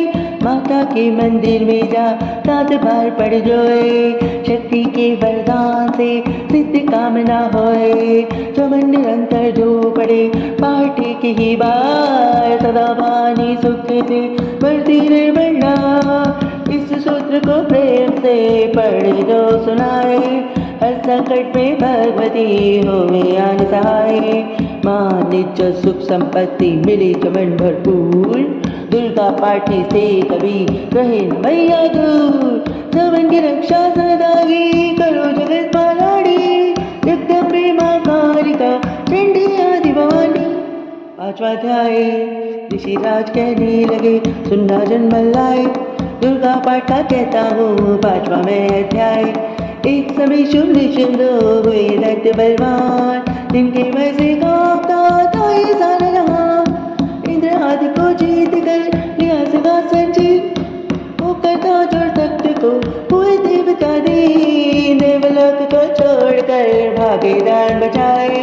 S1: माता के मंदिर में जा सात बार पढ़ जोए, शक्ति के वरदान से सिद्ध कामना होए। चमन निरंतर जो पढ़े पाठ की ही बार, सदा पानी सुख से बढ़ती रे बढ़ना। इस सूत्र को प्रेम से पढ़ जो सुनाए, हर संकट में भगवती होवे आन सहाय। माँ निज सुख संपत्ति मिले चमन भरपूर, दुर्गा पाठी से कभी रहे मैया दूर। चमन की रक्षा सदा की करो जगत पालाड़ी, जगदम्बे माँ कालिका चंडी आदि भवानी। पांचवा अध्याय। ऋषिराज कहने लगे सुनना जन्म लाए, दुर्गा पाठ का कहता हूँ पांचवा में अध्याय। एक समय शुभ निशुंभ हुए दैत्य बलवान, जिनके भय से कांपता था ये सारा जहां। इंद्र आदि को जीत कर लिया सिंहासन जीत, वो करता जोर तख्त को हुए देवता दीन। देवलोक को छोड़कर भागे दान बचाए,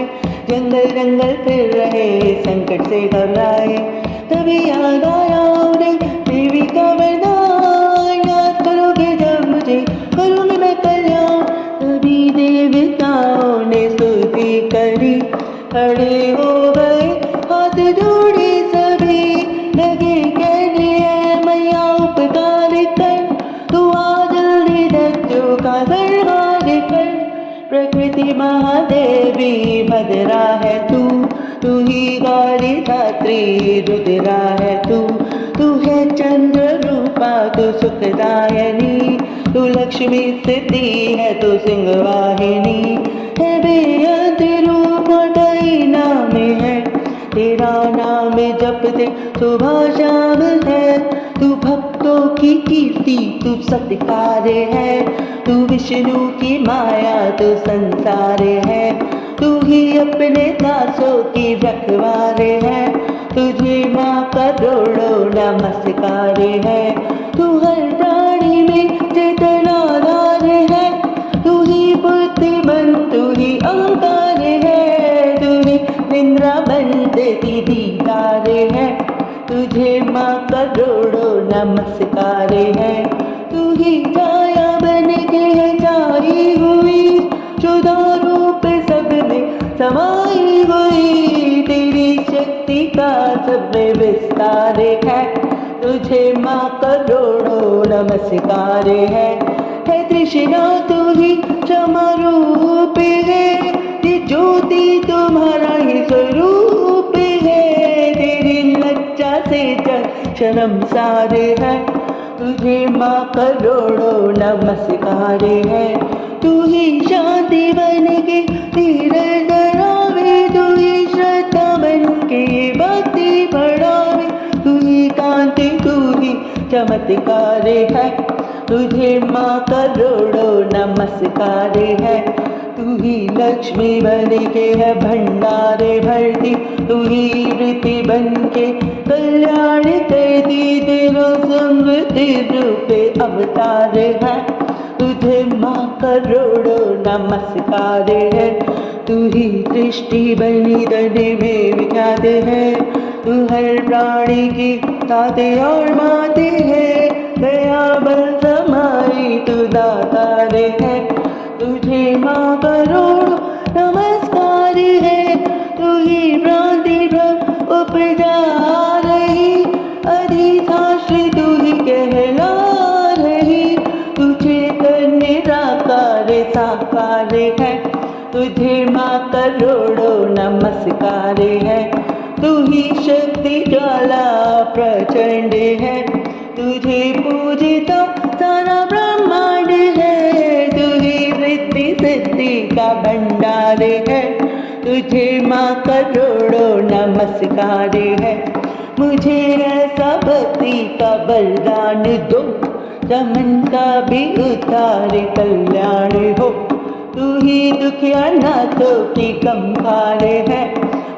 S1: जंगल जंगल फिर रहे संकट से घबराए। तभी याद आया उन्हें देवी का वरदान, याद करोगे जब मुझे करूँगी मैं कल्याण। तभी देवताओं ने स्तुति करी, खड़े हो गए हाथ जोड़े सभी, लगे कहने है मैया उपकार कर, तू आ जल्दी दैत्यों का संहार कर। प्रकृति महादेवी भद्रा है तू ही गौरी धात्री रुद्रा है तू है चंद्र रूपा तू सुखदायनी, तू लक्ष्मी सिद्धि है तू सिंहवाहिनी। है बेअंत रूप कई नाम है, तेरा नाम जपते सुबह शाम है। तू भक्तों की कीर्ति तू सत्कार है, तू विष्णु की माया तू संसार है। तू ही अपने दासों की रखवार है, तुझे माँ करोड़ों नमस्कार है। तू हर प्राणी में चेतन आधार है, तू ही बुद्धिमंत तू ही अहंकार है। तू ही निंद्रा बनते की दीदार है, तुझे माँ करोड़ों नमस्कार है। तू ही छाया बन के है छाई हुई, शुदा रूप सब में समाई हुई। तेरी शक्ति का सब में विस्तार है, तुझे माँ करोड़ों नमस्कार है। तृष्णा तू ही क्षमा रूप है, ये ज्योति तुम्हारा ही स्वरूप है। तेरी लज्जा से जग शर्मसार है, तुझे माँ करोड़ों नमस्कार है। तू ही शांति बन के धीरज धरावे, तू ही श्रद्धा बन के भक्ति बढ़ावे। तू ही कांति तू ही चमत्कार है, तुझे माँ करोड़ों नमस्कार है। तू ही लक्ष्मी बन के है भंडारे भरती, तू ही वृत्ति बन के कल्याण करती। तेरा समृद्धि रूप अवतार है, तुझे माँ करोड़ों नमस्कार है। तू ही दृष्टि बनी दने में विख्यात है, तू हर प्राणी की ताते और माते है। दया बल समाई तू दातार है, तुझे माँ करोड़ों नमस्कार है। तू ही भ्रांति भ्रम उपजा रही, अधिशास्त्री तू ही कहला रही। तुझे करने निराकार साकार है, तुझे माँ करोड़ों नमस्कार है। तू ही शक्ति ज्वाला प्रचंड है, तुझे पूजिता सारा ब्रह्मांड है। तू ही वृत्ति सिद्धि का भंडार है, तुझे माँ करोड़ों नमस्कार है। मुझे ऐसा भक्ति का वरदान दो, चमन का भी उद्धार कल्याण हो। तू ही दुखिया नाथों की गंभार है,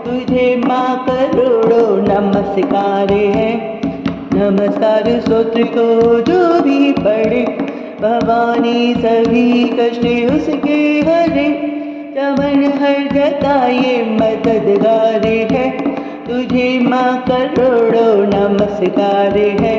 S1: तुझे माँ करोड़ों नमस्कार है। नमस्कार स्तोत्र को जो भी पढ़े, भवानी सभी कष्ट उसके हरे। चमन हर जगह ये मददगार है, तुझे माँ करोड़ों नमस्कार है।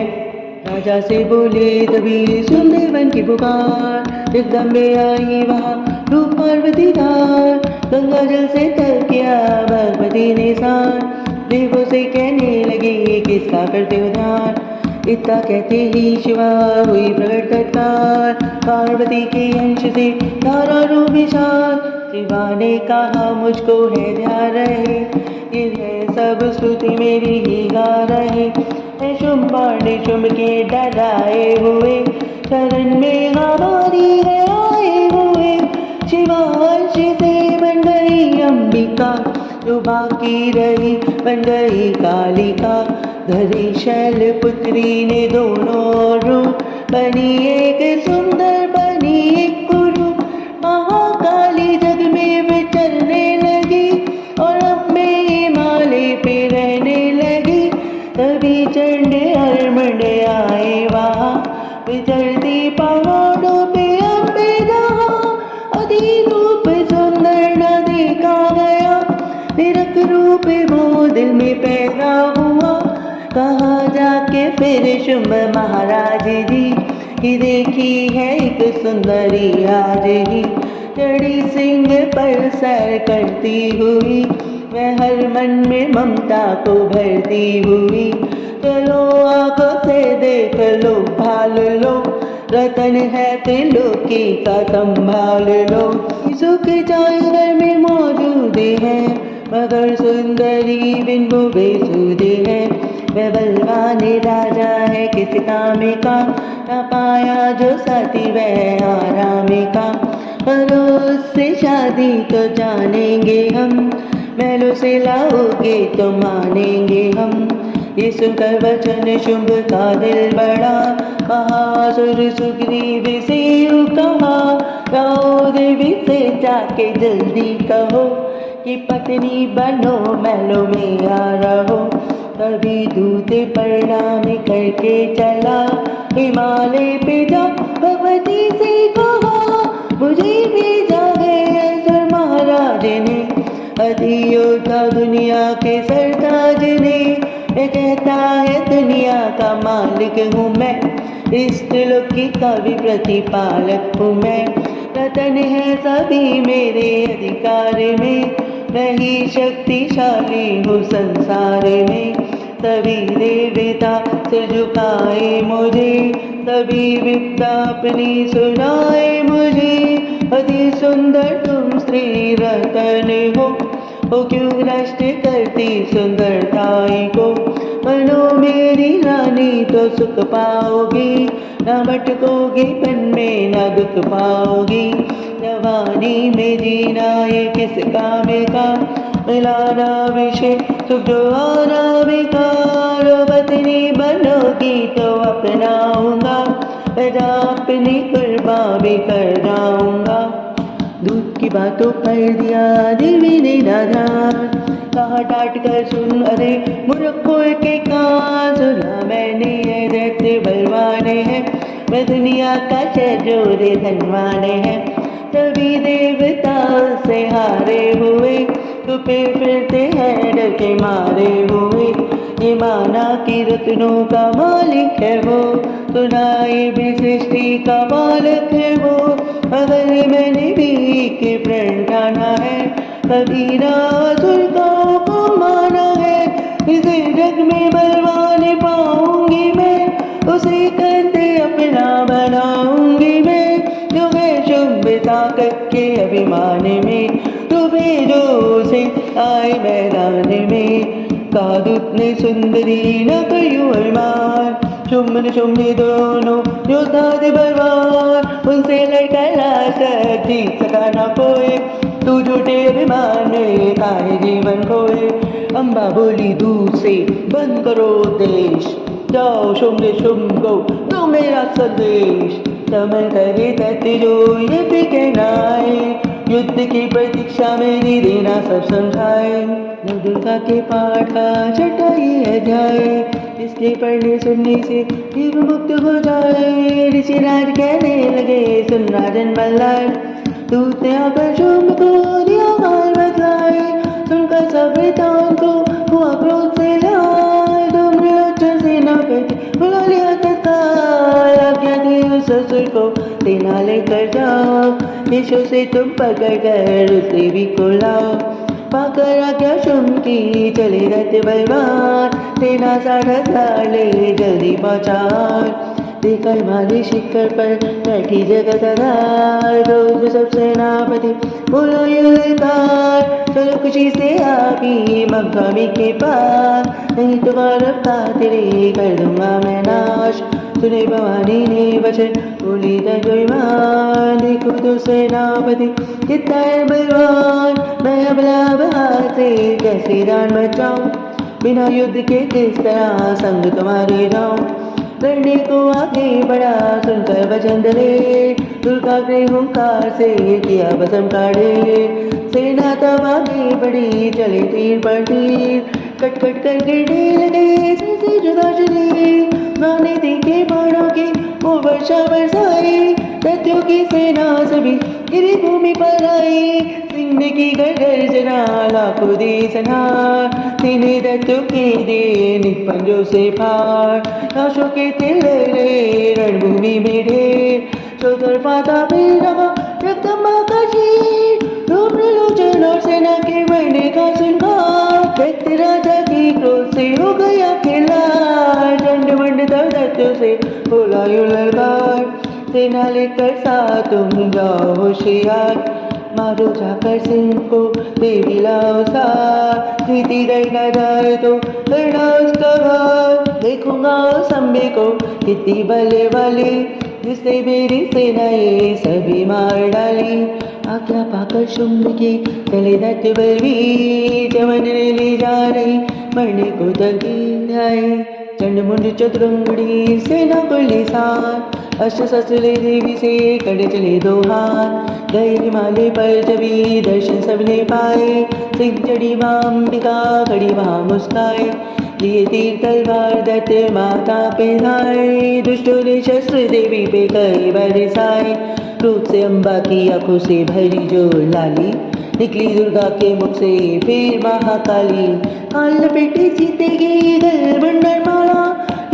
S1: राजा से बोले तभी सुन देवन की पुकार, एकदम में आई वहाँ रूप पार्वती धार। गंगा जल से तर किया भगवती ने सार, देवों से कहने लगी किसका करते उद्धार। इतना कहते ही शिवा हुई प्रकट तत्काल, पार्वती के अंश से तारा रूप विशाल। शिवा ने कहा मुझको है ध्यान रहे, ये है सब स्तुति मेरी ही गा रहे। शुंभा ने शुंभ के डराए हुए, शरण में हमारी है आए हुए। शिवा अंश से बन गई अंबिका, जो बाकी रही बन गई कालिका। धरी शैल पुत्री ने दोनों रूप, बनी एक सुंदर बनी एक कुरूप। महाकाली जग में विचरने लगी, और अब में हिमालय पे रहने लगी। तभी चंड और मंड आए वहाँ, विचरती पहाड़ों पे अम्बे जहाँ। अति रूप सुंदर न देखा गया, निरख रूप वो दिल में पैदा हुआ। कहा जाके फिर शुंभ महाराज जी, कि देखी है एक सुंदरी आज ही। चढ़ी सिंह पर सैर करती हुई, मैं हर मन में ममता को भरती हुई। चलो आंखों से देख लो भाल लो, रतन है त्रिलोकी का संभाल लो। सुख चाहे घर में मौजूद है, मगर सुंदरी बिन वो बेसुधे है। वह बलवान राजा है किस काम का, न पाया जो साथी वह आराम का। करो उससे शादी तो जानेंगे हम, महलों से लाओगे तो मानेंगे हम। ये सुनकर वचन शुंभ का दिल बड़ा, कहा सुर सुग्रीव से कहा। जाओ देवी से जाके जल्दी कहो, कि पत्नी बनो महलों में आ रहो। तभी दूत प्रणाम करके चला, हिमालय पे जा भगवती से कहा। मुझे भेजा है सर महाराज ने, अति योद्धा दुनिया के सरताज ने। मैं कहता है दुनिया का मालिक हूँ मैं, इस त्रिलोकी का भी प्रतिपालक हूँ मैं। रतन है सभी मेरे अधिकार में, मैं ही शक्तिशाली हूँ संसार में। सभी देवता से झुकाए मुझे, सभी विपदा अपनी सुनाए मुझे। अति सुंदर तुम स्त्री रतन हो क्यों नष्ट करती सुंदरताई को। बनो मेरी रानी तो सुख पाओगी, न भटकोगी पन में न दुख पाओगी। जवानी में जीना ये किस काम का, मिलाना विषय सुख जो आना बेकार। पत्नी बनोगी तो अपनाऊंगा, पैदा अपनी कुर्बान भी कर जाऊंगा। दूध की बातों पर दिया देवी ने आधार, कहा डांट कर सुन अरे मूर्खों के कान। सुना मैंने ये दैत्य बलवान है, मैं दुनिया का जोरे धनवान है। सभी देवता से हारे हुए, छुपे फिरते हैं डर के मारे हुए। ये माना कि रत्नों का मालिक है वो, सुनाई भी सृष्टि का मालिक है वो। अगर मैंने भी के प्रण ठाना है, कबीरा सुरगाओं को माना है। इसे जग में बलवान पाऊंगी मैं, उसे करते अपना बनाऊंगी मैं। जो है शुभ ताकत के अभिमान में, तो भेजो उसे आए मैदान में। कादूत ने सुंदरी न करियो अरमान, शुम्भ शुम्भ दोनों योद्धा थे बलवान। उनसे लड़कर लाकर जीत सका न कोई, तू झूठे अभिमान में काहे जीवन खोए। अम्बा बोली दूर से बंद करो देश, जाओ शुम्भ शुम्भो दो मेरा संदेश। समन करे तत्व जो ये भी कहना है, युद्ध की प्रतीक्षा मेरी देना सब समझाए। नव दुर्गा के पाठ का छठा ये अध्याय, इसके पढ़ने सुनने से जीव मुक्त हो जाए। ऋषिराज कहने लगे सुन राजन मल्हार, दूत ने आकर शुंभ को दिया हाल बतलाए। सुनकर सब वृतांत को हुआ क्रोध से लाल, धूम्रलोचन सेनापति बुला लिया तत्काल। आज्ञा दी उस असुर को सेना लेकर जाओ, देशों से तुम पकड़ कर उस देवी को लाओ। पाकर आज्ञा शुंभ की चले रहते बलवान, सेना 60,000 ले जल्दी पहुंचा। देखकर माली शिखर पर बैठी जगत आधार, रोज सब सेनापति बोलो ये ललकार, चलो खुशी से आपी मक्कामी के पास, नहीं तो गौरव का तेरे कर दूंगा मैं नाश। सुने भवानी ने वचन बोली दजोईमान, देखो तो सेनापति कितना है बलवान, मैं अबला बहार से कैसे जान बचाऊं, बिना युद्ध के किस तरह संग तुम्हारे जाऊं। लड़ने को आगे बढ़ा सुनकर वचन डरे, दुर्गा के हुंकार से किया भस्म काढ़े। सेना तब आगे बढ़ी चले तीर पर तीर, कट कट कर गिरने लगे से जुदा शरीर। माने देखे बाणों की वो वर्षा बरसाई, दैत्यों की सेना सभी गिरी भूमि पर आई। सिंह की गर्जना लाखों दे संहार, सीने दैत्यों के दे निपंजों से फाड़। लाशों के तिलरे रणभूमि में ढेर, चौतरफा तापी रहा रक्तमा का शीर। धूम्रलोचन और सेना के मरने का सुनकर दैत्य राजा की क्रोध से हो गया खिलार। चंड मंड तब दैत्यों से बोला यूं ललकार, सेना लेकर साथ तुम जाओ होशियार। मारो जाकर सिंह को देवी लाओ साथ, रीति रह न जाए तो करना उसका घात। देखूंगा उस अम्बे को कितनी बले वाली, जिसने मेरी सेनाएं सभी मार डाली। आज्ञा पाकर शुंभ की चले दैत्य बलवीर, चमन ले जा रही मरने को तलकीर आई। चंड मुंड चतुरंगड़ी सेना को लिसार, अस्त्र शस्त्र ले देवी से कड़े चले दो हाथ। गए हिमालय पर जबी दर्शन सबने पाए, सिंह चढ़ी मां अंबिका खड़ी वहां मुस्काए। लिए तीर तलवार दैत्य माता पे धाए, दुष्टों ने शस्त्र देवी पे कई बरसाए। क्रोध से अम्बा की आंखों से भरी जो लाली, निकली दुर्गा के मुख से फिर महाकाली। काल लपेटी सीते की गल बंडर माला,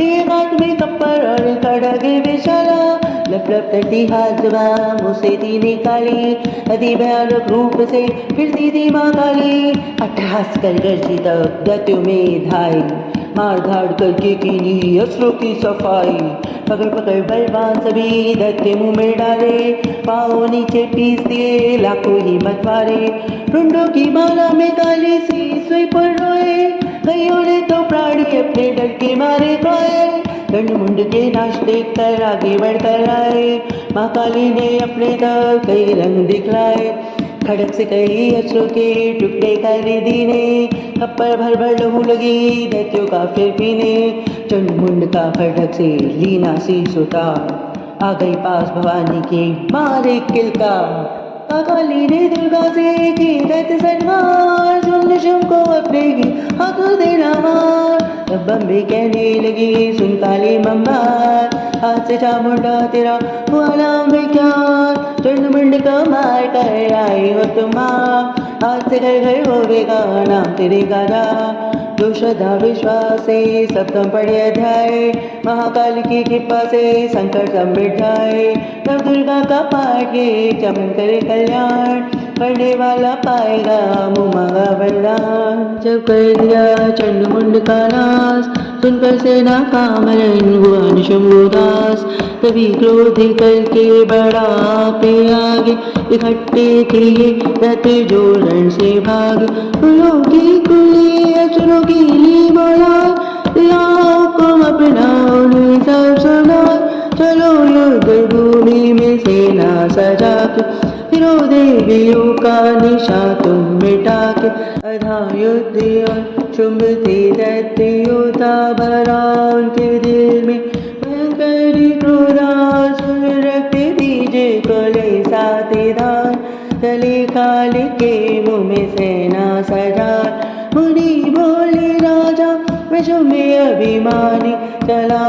S1: एक हाथ में कप्पर और खड़गे विशाला। लप लप करती हाथ मुँह से थी निकाली, अति भयानक रूप से फिरती थी माँ काली। अट्टहास कर गर्जी तब दैत्यों में धाई, मार धाड़ करके कीनी अस्त्रों की सफाई। पकड़ पकड़ बलवान सभी दैत्य मुंह में डाले, पाँव नीचे पीस दिए लाखों ही मतवारे। रुंडों की माला में काली सी सोई पर रोए, कईयों ने तो प्राणी अपने डर के मारे खोए। दंड मुंड के नाश देख कर आगे बढ़कर आए, माँ काली ने अपने तब कई रंग दिखलाए। खड़क से कई अस्त्रों के टुकड़े कर दीने, कप्पर भर भर लहू लगी दैत्यों का फिर पीने। चंड मुंड का खड़क से लीना सी सुतार, आ गई पास भवानी के मारे किलकार। काली ने दुर्गा से की दैत्य संहार, सुन शुंभ को अपने ही हाथों देना मार। तब अम्बे कहने लगी सुन काली मम्मार, हाथ से चामुंडा तेरा हुआ नाम विख्यात। चंड मुंड को मार कर आई हो तुम माँ, आज से घर घर होवेगा नाम तेरे गाना। जो श्रद्धा विश्वास से सब तुम पढ़े अध्याय, महाकाल की कृपा से संकट सब मिट जाए। तब दुर्गा का पाठ ये चमन करे कल्याण, पढ़ने वाला पाएगा मुँह मांगा वरदान। जब कर दिया चंड मुंड का नाश, सुनकर सेना का मरण हुआ निशंभुदास। तभी क्रोध करके बड़ा पे आगे, इकट्ठे थे ये दैत्य जो रण से भाग। फूलों की कुली असुरों की ली बोला, लाओ हुक्म अपना उन्हें सब सुना। चलो युद्ध भूमि में सेना सजा के, फिरो देवियों का निशा तुम मिटा के। अधा युद्ध और शुंभ थे दैत्य योद्धा, भरा उनके दिल में भयंकर क्रोधा। सुर रखते बीजे को ले साथे धार, चले काल के मुँह में सेना सजा। मुनि बोले राजा विश्व में अभिमानी, चला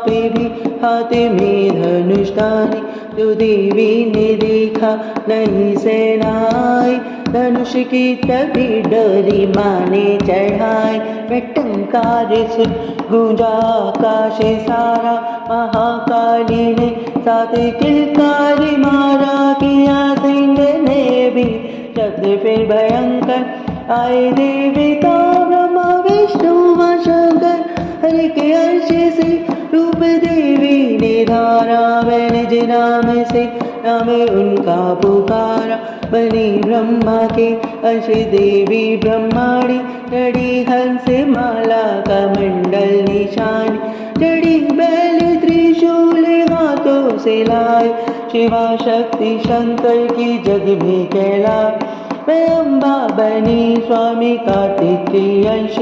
S1: पे भी हाथ में धनुष्ठानी। तो देवी ने देखा नहीं सेना आई, धनुष की तभी डरी माने चढ़ाई। टंकार सुन गूंजा आकाश सारा, महाकाली ने साथ किलकार मारा। किया सिंह ने भी शब्द फिर भयंकर, आए देवता ब्रह्मा विष्णु व शंकर। हर के अर्श से रूप देवी ने धारा, वह निज नाम से नाम उनका पुकारा। बनी ब्रह्मा के अर्श देवी ब्रह्माणी, चढ़ी हंस माला का मंडल निशान। चढ़ी बैल त्रिशूल हाथों से लाए, शिवा शक्ति शंकर की जग में कहलाए। मैं अम्बा बनी स्वामी कार्तिक के अंश,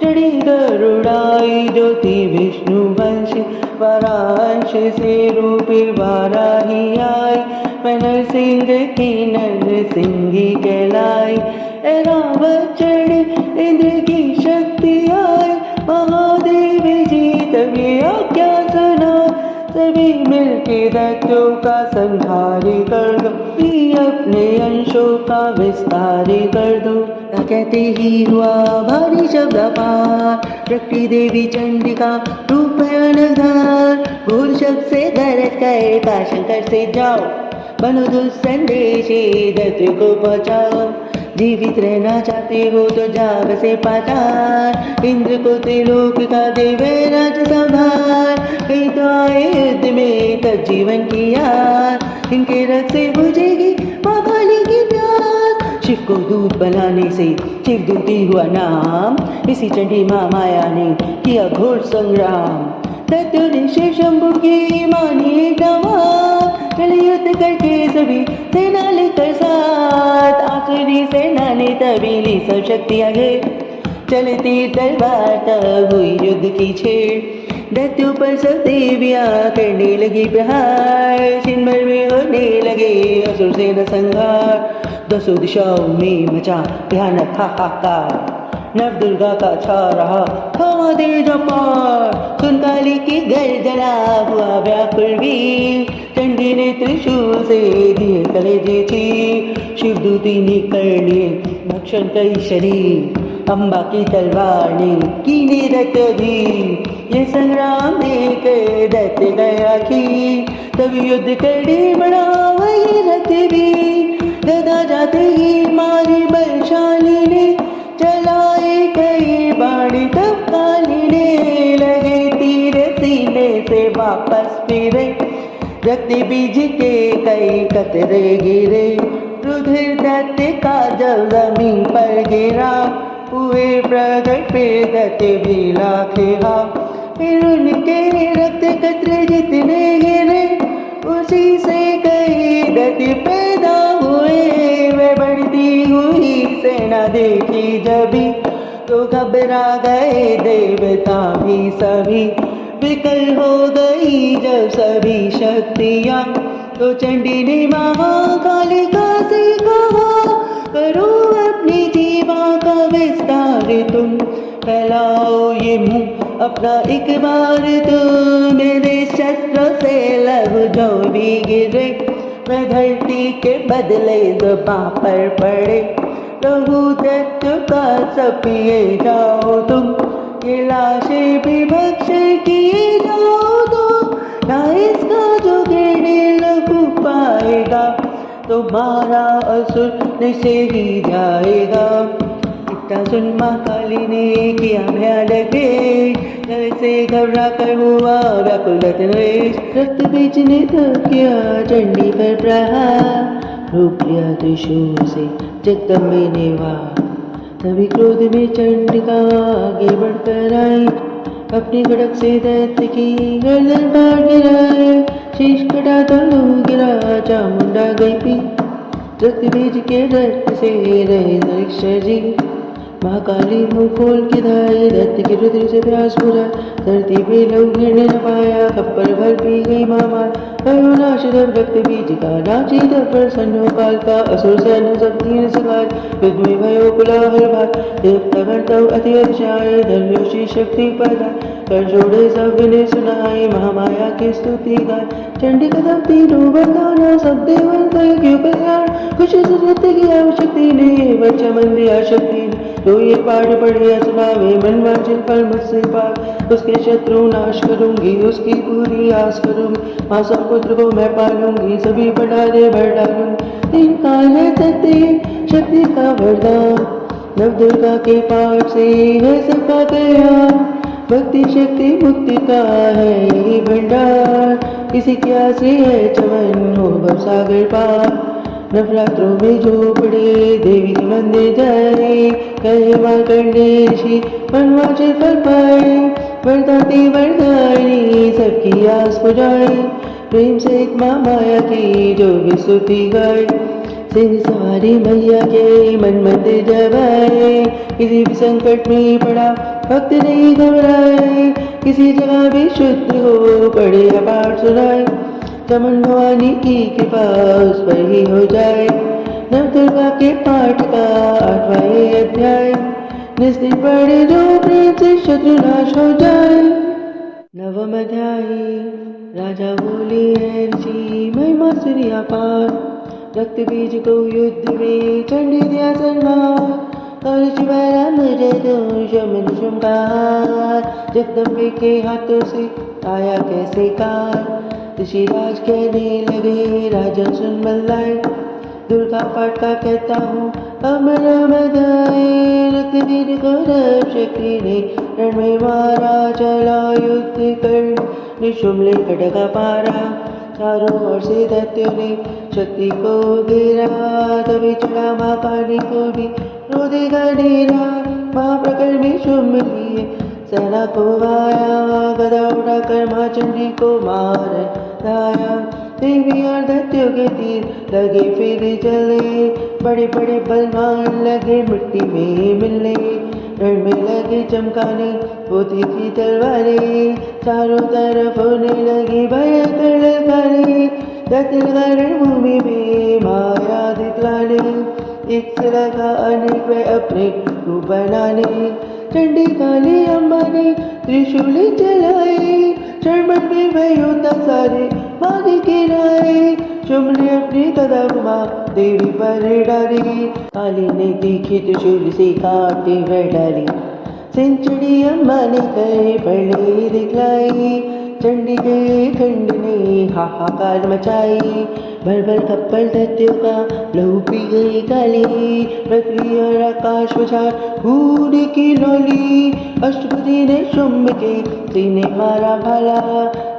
S1: चढ़ी गरुड़ाई ज्योति विष्णु वंश। वारांश से रूप वाराही आई, मैं नरसिंह की नरसिंही कहलाई। रावत चढ़े इंद्र की शक्ति आई, महादेव जी तभी आज्ञा सुना। सभी मिलके दैत्यों का संहार कर दो, अपने अंशों का विस्तार कर दो। न कहते ही हुआ भारी शब्द अपार, प्रकृति देवी चंडिका रूप भयानक धार। घोर शब्द से गरज गए का शंकर से जाओ, बनो दुस्संदेशी दैत्य को बचाओ। जीवित रहना चाहते हो तो जाग से पाताल, इंद्र को त्रिलोक का देवे राज संभाल। कहीं तो आए युद्ध में तब जीवन की याद, इनके रक्त से बुझेगी माँ काली की प्यास। शिव को दूत बनाने से शिव दूती हुआ नाम, इसी चंडी माँ माया ने किया घोर संग्राम। दैत्यों ने शिव शंभु की मानी गवार, चले युद्ध करके सभी सेना लेकर साथ। आसुरी सेना ने तभी ली सब शक्ति आगे, चलती तलवार तब हुई युद्ध की छेड़। दैत्यों पर सब देवियां करने लगी प्रहार, क्षण भर में होने लगे असुर सेना संहार। दसों दिशाओं में मचा भयानक हाहाकार, नव दुर्गा का छा रहा हवा तेज अपार। सुन काली की गर्जना हुआ व्याकुल वीर, चंडी ने त्रिशूल से दिए कलेजे चीर। शिवदूती ने कर लिए भक्षण कई शरीर, अम्बा की तलवार ने कीने दैत्य धीर। ये संग्राम देख दैत्य गया खीर, तब युद्ध करने बड़ा वही रथ भी। गदा जाते ही मारी बलशाली ने, चलाए कई बाणी तब काली ने। लगे तीर सीने से वापस फिरे, रक्त बीज के कई कतरे गिरे। रुधिर दैत्य का जब जमीन पर गिरा, हुए प्रकट फिर दैत्य भी लाखे हा। फिर उनके रक्त कतरे जितने गिरे, उसी से कई दैत्य पैदा हुए। वे बढ़ती हुई सेना देखी जभी, तो घबरा गए देवता भी सभी। विकल हो गई जब सभी शक्तियाँ, तो चंडी ने महाकालिका से कहा, करो अपनी जीवा का विस्तार तुम। फैलाओ ये मुंह अपना एक बार तुम, मेरे शस्त्र से लहू जो भी गिरे। मैं धरती के बदले ज़बां पर पड़े, लहू दैत्य का सब पिए जाओ तुम। ये लाशें भी भक्षण किए जाओ तो, ना इसका जो गिरने लहू पाएगा, तुम्हारा असुर निश्चय ही जाएगा। इतना सुन माँ काली ने किया भयानक भेष, डर से घबरा कर हुआ व्याकुल नरेश। रक्त बीज ने तब किया चंडी पर प्रहार, रोक लिया त्रिशूल से जगदम्बे ने वार। तभी क्रोध में चंडिका आगे बढ़कर आई, अपनी खड़क से दैत्य की गर्दन काट गिराए। शीश कटा तलू गिरा चामुंडा गई पी, रक्त बीज के रक्त से रहे नरेश्वर जी। महाकाली मुँह खोल के धाये, धरती के रुद्र से प्यास बुझाए, धरती पे लहू गिरने न पाया, खप्पर भर पी गई महामार। भयो नाश दर व्यक्त बीज का, नाची दर प्रसन्न काल का, असुर सैन्य सब तीन सगाय, युद्ध में भयो कोलाहल भार। देवता गण तब अति अतिशय, धन्योषी शक्ति पैदा, कर जोड़े सब विनय सुनाए, महामाया की स्तुति गाय। चंडी कदम तीनों वरदाना, सब देवन कहे क्यों कल्याण, कुछ सत्य की आवश्यकति ने, बच्चा मन दिया शक्ति ने। तो ये पाठ पढ़िया सुनावे, मन वांछित फल मुझसे पावे, उसके शत्रु नाश करूंगी, उसकी पूरी आस करूंगी, मासा पुत्र को मैं पालूंगी, सभी बढ़ाने भर डालूंगी। तीन काल है तत्व शक्ति का वरदान, नव दुर्गा के पाठ से है सबका कल्याण, भक्ति शक्ति मुक्ति का है यही भंडार, किसी के आश्रय है चमन हो भवसागर पार। नवरात्रों में जो पड़े देवी के मंदिर जाए, कहे मार्कंडेय ऋषि मनवांछित फल पाए, वरदाती वरदायिनी सबकी आस पुजाए, प्रेम से माँ माया की जो भी स्तुति गाए। सिंह सवारी मैया के मन मंदिर जब आए, किसी भी संकट में पड़ा भक्त नहीं घबराए, किसी जगह भी शुद्ध हो पड़े पाठ सुनाए, चमन भवानी की कृपा उस पर ही हो जाए। नव दुर्गा के पाठ का 8वां अध्याय, निस्दिन पढ़े जो प्रेम से शत्रु नाश हो जाए। नवम अध्याय, राजा बोले है ऋषि महिमा सूर्य अपार, रक्त बीज को युद्ध में चंडी दिया सन्मार, कर शिवराम शमन शुंगार, जगदम्बे के हाथों से आया कैसे कार। ऋषिराज कहने लगे राजन सुन बल्लाए, दुर्गा पाठ का कहता हूँ अमर बधाए, रक्त वीर गौरव शक्ति ने रण में मारा, चला युद्ध कर निशुम्भ खड़गा पारा, चारों ओर से दैत्यों ने शक्ति को घेरा, तभी चढ़ा महाकाली को भी क्रोधेगा डेरा, महाप्रकट में शुम्भ लिए सेना को आया, गदा उठाकर माँ चंडी को मार लाया, देवी और दैत्यों के तीर लगे फिर चले, बड़े बड़े बलवान लगे मिट्टी में मिलने, रण में लगे चमकाने वो तीखी तलवारें, चारों तरफ होने लगी भयंकर ललकारे, दैत्य रणभूमि में माया दिखलाने, एक से लगा अनेक वे अपने रूप बनाने, चंडी काली अम्बा ने त्रिशूल चलाए, चरमन में भयोता सारे मारे गिराए, शुम्भ ने अपनी गदा घुमा देवी पर डाली, काली ने तीखी त्रिशूल से काटे वह डाली, सिंचड़ी अम्बा ने कहे पड़े दिखलाई, चंडी के खंड ने हाहाकार मचाई, भर भर थप्पड़ दैत्यों का लहू पी गई काली, पृथ्वी और आकाश उछाल खून की लोली, अष्टपदी ने शुम्भ के सीने मारा भाला,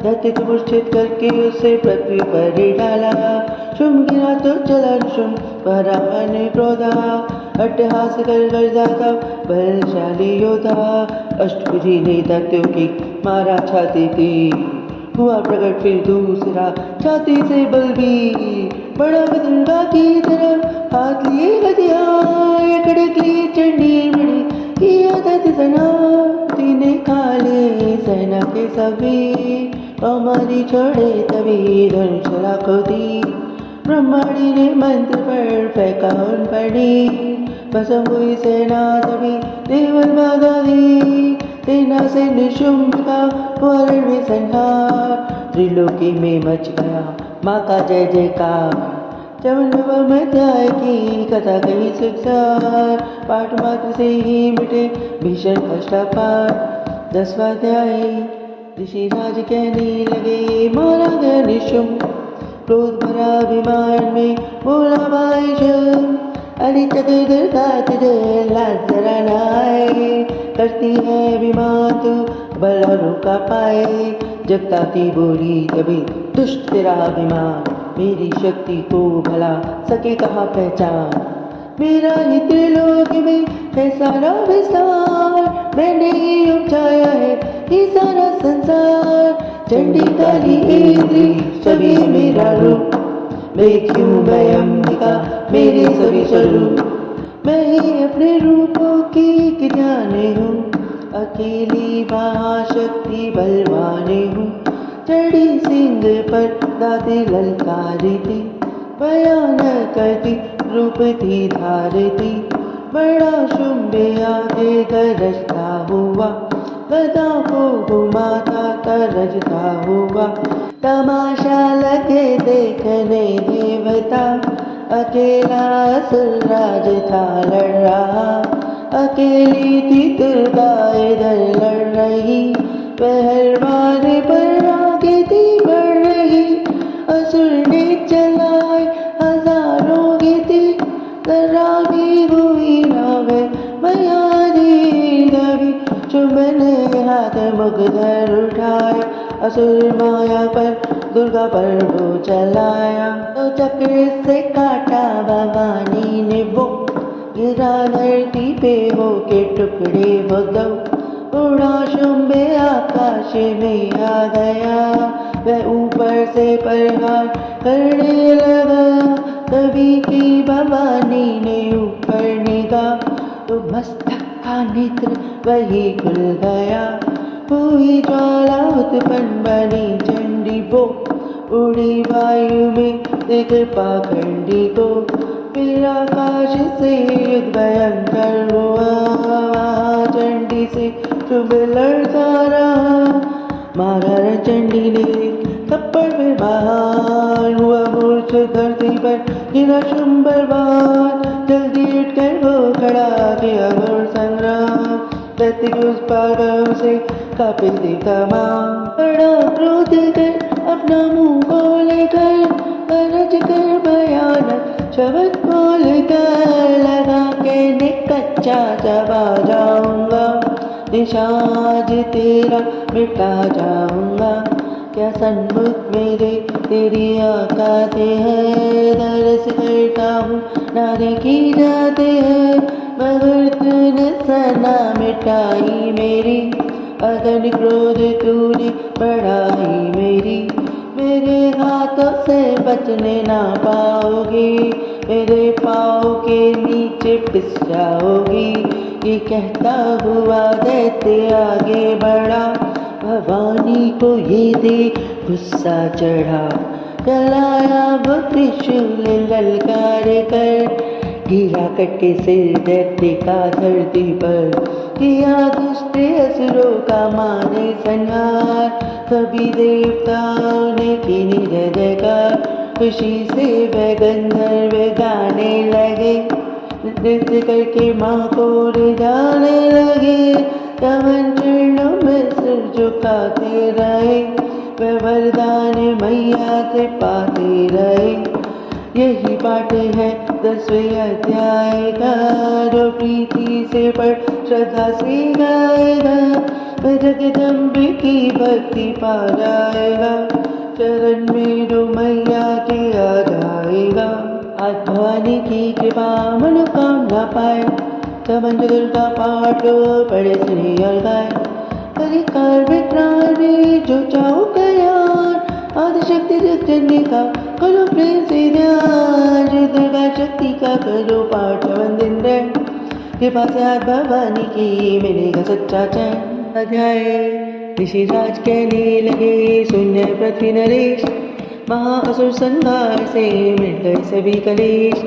S1: दैत्य को मूर्छित करके उसे पृथ्वी पर ही डाला, शुम्भ गिरा तो चला शुम्भ परान क्रोधा, अट्टहास कर जाता बलशाली योद्धा, अष्टभुजी ने दैत्यों की मारा छाती की, हुआ प्रकट फिर दूसरा छाती से बलबीर, बड़ा दुर्गा की तरफ हाथ लिए हथियार, कड़क लिए चंडी बड़ी किया दत्त सना, तीने काले सेना के सभी हमारी छोड़े तभी धनुष लाखों दी, ब्रह्माणी ने मंत्र पर फेंका उन पड़ी, भस्म हुई सेना तभी देवन बाधा दी, सेना से निशुम्भ का वरण में संहार, त्रिलोकी में मच गया माँ का जय जयकार। चौदहवें अध्याय की कथा कही सुखसार, पाठ मात्र से ही मिटे भीषण कष्टापार। 10वां अध्याय, ऋषिराज कहने लगे मारा गया निशुम्भ, क्रोध भरा अभिमान में बोला भाई शुम्भ, अरे दुर्गा तुझे लाज जरा न आए, करती है अभिमान तू बल और रोका पाए, जगताती बोली तभी दुष्ट तेरा अभिमान, मेरी शक्ति को भला सके कहाँ पहचान, मेरा ही त्रिलोक में है सारा विस्तार, मैंने ही उपजाया है ये सारा संसार, चंडी काली इंद्री सभी मेरा रूप, मैं क्यों मैं अंबिका मेरे सभी स्वरूप, मैं ही अपने रूपों की एक जाने हूँ, अकेली महाशक्ति बलवाने हूँ। चढ़ी सिंह पर दाते ललकारती, भयानक थी रूप थी धारती। बड़ा शुंभ आगे गरजता हुआ, गदा को घुमाता तरजता हुआ। तमाशा लगे देखने देवता, अकेला असुरराज था लड़ रहा। अकेली थी दुर्गा इधर लड़ रही, पहलवान पर आगे थी बढ़ रही। असुर ने चलाए हजारों की तीर, करारी हुई नावे मयारी दबी। चुम्बन हाथ मुगधर उठाए, असुर माया पर दुर्गा पर वो चलाया। तो चक्र से काटा भवानी ने वो, गिरा धरती पे हो के टुकड़े वो दो। उड़ा शुंभ आकाश में आ गया, वह ऊपर से प्रहार करने लगा। तभी की भवानी ने ऊपर निगाह, तो मस्तक का नेत्र वही खुल गया। हुई ज्वाला उत्पन्न बनी चंडी वो, उड़ी वायु में देख पाखंडी को। फिर आकाश से युद्ध भयंकर हुआ, चंडी से शुंभ लड़ता रहा। मारा चंडी ने थप्पड़ में बहार, हुआ मूर्छ धरती पर गिरा शुंभ बलवान। जल्दी उठकर वो खड़ा किया घोर संग्राम, दैत्य के उस पार से कांपे देवता माँ। बड़ा क्रोध कर अपना मुंह खोलकर, गरज कर भयानक शब्द बोलकर, लगा के कच्चा चबा जाऊंगा, निशाज तेरा मिटा जाऊंगा। क्या सन्मुख मेरे तेरी औकातें हैं, दरस करता हूँ नारे की जाते हैं। मगर तूने सना मिटाई मेरी, अगन क्रोध तूने बढ़ाई मेरी। मेरे हाथों से बचने ना पाओगी, मेरे पाँव के नीचे पिस जाओगी। ये कहता हुआ दैत्य आगे बढ़ा, भवानी को ये देख गुस्सा चढ़ा। चलाया वो त्रिशूल ललकार कर, गिरा कटे सिर दैत्य का धरती पर। किया दुष्ट असुरों का माने संहार, सभी देवताओं ने की निज जयकार। खुशी से वह गंधर्व गाने लगे, नृत्य करके माँ को रिझाने लगे। तमन चरणों में सिर झुकाते रहे, वह वरदान मैया से पाते रहे। यही पाठ है 10वें अध्याय का, जो प्रीति से पढ़ श्रद्धा से गाएगा, वह जगदम्बे की भक्ति पा जाएगा। चरण में जो मैया के आ जाएगा। आज भवानी की कृपा मनोकामना पाए, समझ दुर्गा पाठ पढ़े सुने और गाए। हरिकार विक्रांत में जो चाहो कल्याण, आदिशक्ति जगजननी का करो प्रेम से ध्यान। दुर्गा शक्ति का करो पाठ वंदन रे, कृपा से आज भवानी की मिलेगा सच्चा चैन। अध्याय ऋषिराज कहने लगे, सुन पृथ्वी नरेश, महाअसुर संहार से मिट गए सभी कलेश।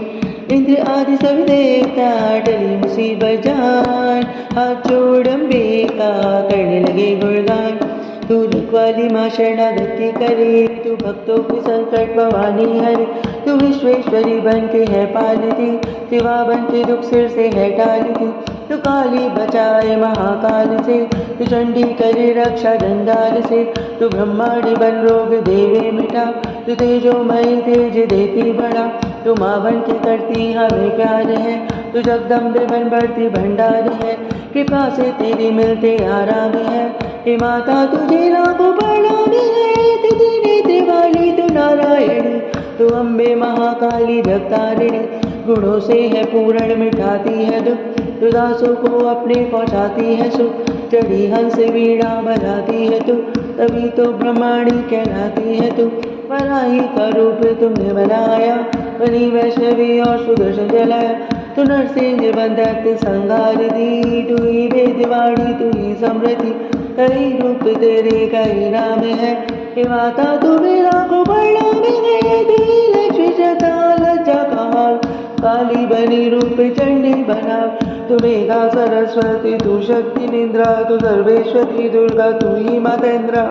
S1: इंद्र आदि सभी देवता टली मुसीबत जान, हाथ जोड़ अम्बे का करने लगे गुणगान। तू रखवाली माँ शरणागति करे, तू भक्तों की संकट भवानी हरे। तू विश्वेश्वरी बन के है पालती, शिवा बन के दुख सिर से है टालती। तू काली बचाए महाकाल से, तू चंडी करे रक्षा जंजाल से। तू ब्रह्मांडी बन रोग देवे मिटा, तू तेजोमयी तेज देती बड़ा। तू माँ बन के करती हमें प्यार है, तू जगदम्बे बन बढ़ती भंडारी है। कृपा से तेरी मिलते आराम है, हे माता तुझे लाखों प्रणाम है। तेरी नेत्र वाली तू नारायणी, तू अम्बे महाकाली जगतारिणी। गुणों से है पूर्ण मिटाती है दुख, तू दासों को अपने पहुँचाती है सुख। चढ़ी हंस वीणा बजाती है तू, तभी तो ब्रह्माणी कहलाती है तू। वराही का रूप तुमने बनाया, बनी वैष्णवी और सुदर्शन जलाया। तू नरसिंह बंधक संगार दी, तू ही वेदवाणी तू ही समृद्धि, कई रूप तेरे कई नाम है, हे माता तू मेरा को प्रणाम है, दी लक्ष्मी जटा लज्जा काल, काली बनी रूप चंडी बना, तू मेघा सरस्वती तू शक्ति निद्रा, तू सर्वेश्वरी दुर्गा तू ही मातेंद्रा,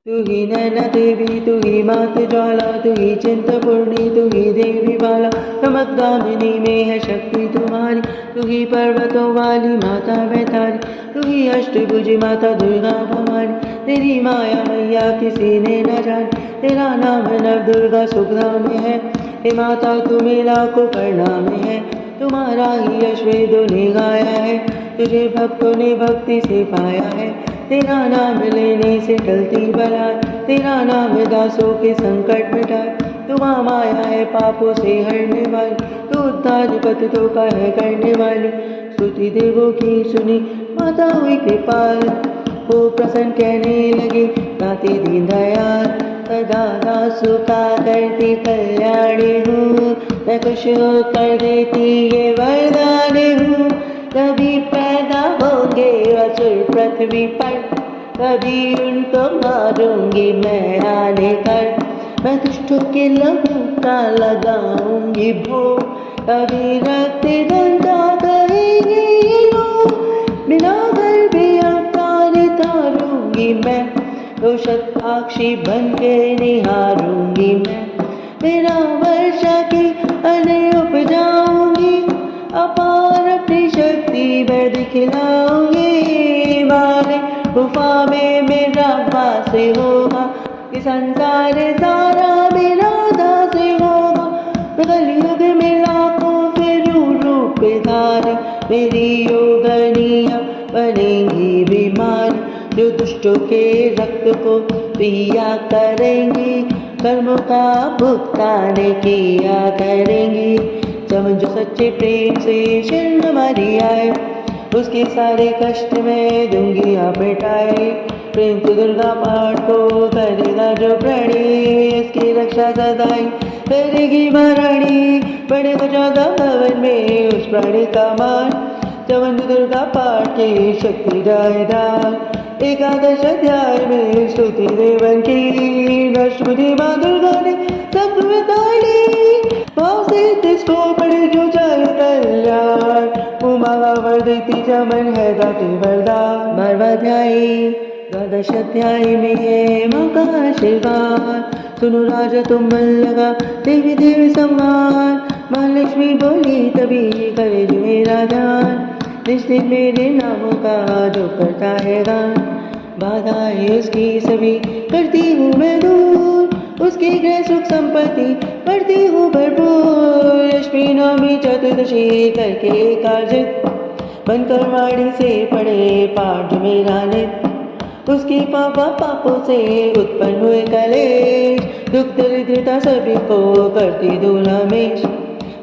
S1: तू ही नैना देवी तू ही मात ज्वाला, तू ही चिंतपूर्णी तू ही देवी बाला, नमकदामिनी में है शक्ति तुम्हारी, तू ही पर्वतों वाली माता बैतारी, तू ही अष्टभुजी माता दुर्गा भवानी, तेरी माया मैया किसी ने न जानी, तेरा नाम नव दुर्गा सुखधाम है, हे माता तुम्हें लाखों प्रणाम है, तुम्हारा ही यश वेदों ने गाया है, तुझे भक्तों ने भक्ति से पाया है, तेरा नाम लेने से टलती बलाय, तेरा नाम दासों के संकट मिटाए, तू माया है पापों से हरने वाली, तू उद्धार पतितों का है करने वाली, स्तुति देवों की सुनी माता हुई कृपाल, वो प्रसन्न कहने लगे गाते दीन दयाल, सदा दासों का करती कल्याणी हूँ, मैं खुश होकर देती ये वरदान हूँ, कभी पैदा होंगे असुर पृथ्वी पर, कभी उनको मारूंगी मैं आने कर, मैं दुष्टों के लहू का लगाऊंगी भोग, कभी रक्त गंगा कहेंगे ये लोग, बिना घर भी अवतार तारूंगी मैं, तो शताक्षी बन के निहारूंगी मैं, मेरा वर्षा की अनय उपजाऊंगी, अपार अपनी शक्ति मैं दिखलाऊंगी, माने गुफा में मेरा वास होगा, ये संसार सारा मेरा दास होगा, कलयुग में लाखों फिर रूप धारी, मेरी योगनियाँ बनेंगी बीमारी, जो दुष्टों के रक्त को पिया करेंगी, कर्मों का भुगतान किया करेंगी, जब जो सच्चे प्रेम से शरण हमारी आए, उसके सारे कष्ट में दूंगी आप मिटाए, प्रेम से दुर्गा पाठ को करेगा जो प्राणी, इसकी रक्षा सदाई करेगी महारानी, पड़ेगा 14 भवन में उस प्राणी का मान, जवन दुर्गा पाठ की शक्ति जाए डाल, एकादश अध्याय में स्तुति देवन की, अष्टभुजी माँ दुर्गा ने सब बताई, भाव से जिसको पढ़े जो जाए कल्याण, उमा वर देती चमन है गाती वरदान, 12वां अध्याय द्वादश अध्याय में है माँ का आशीर्वाद, सुनो राजा तुम मन लगा देवी देवी संवाद, माँ लक्ष्मी बोली तभी करे जो मेरा ध्यान, निश्चित मेरे नामों का जो करता है गान, बाधाएं उसकी सभी करती हूँ मैं दूर, उसके गृह सुख संपत्ति बढ़ती हूँ भरपूर, लक्ष्मी नवमी चतुर्दशी करके कार्जित, बनकर वाणी से पढ़े पाठ जो मेरा नित, उसके पापों से उत्पन्न हुए कलेश, दुख दरिद्रता सभी को करती दूर हमेश,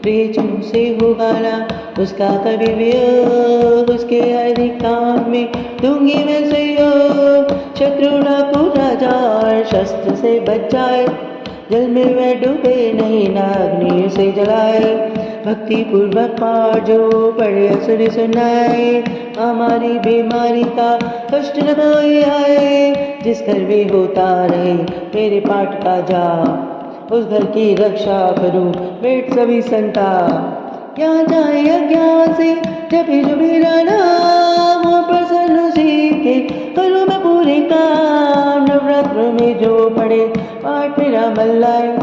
S1: प्रियजन से हो गाना उसका कभी वियोग, उसके हर काम में दूंगी मैं सहयोग, शत्रु ना पूरा जाए शस्त्र से बच जाए, जल में वह डूबे नहीं ना अग्नि से जलाए, भक्ति पूर्वक पाठ जो पढ़े असुर सुनाए, हमारी बीमारी का कष्ट न कोई आए, जिस घर भी होता रहे मेरे पाठ का जाप, उस घर की रक्षा करूं बेट सभी संता, यहाँ जाए अज्ञान से जब जो मेरा नाम, हो प्रसन्न सीखे करूँ मैं पूरे काम, नवरात्र में जो पढ़े पाठ मेरा मन लाए,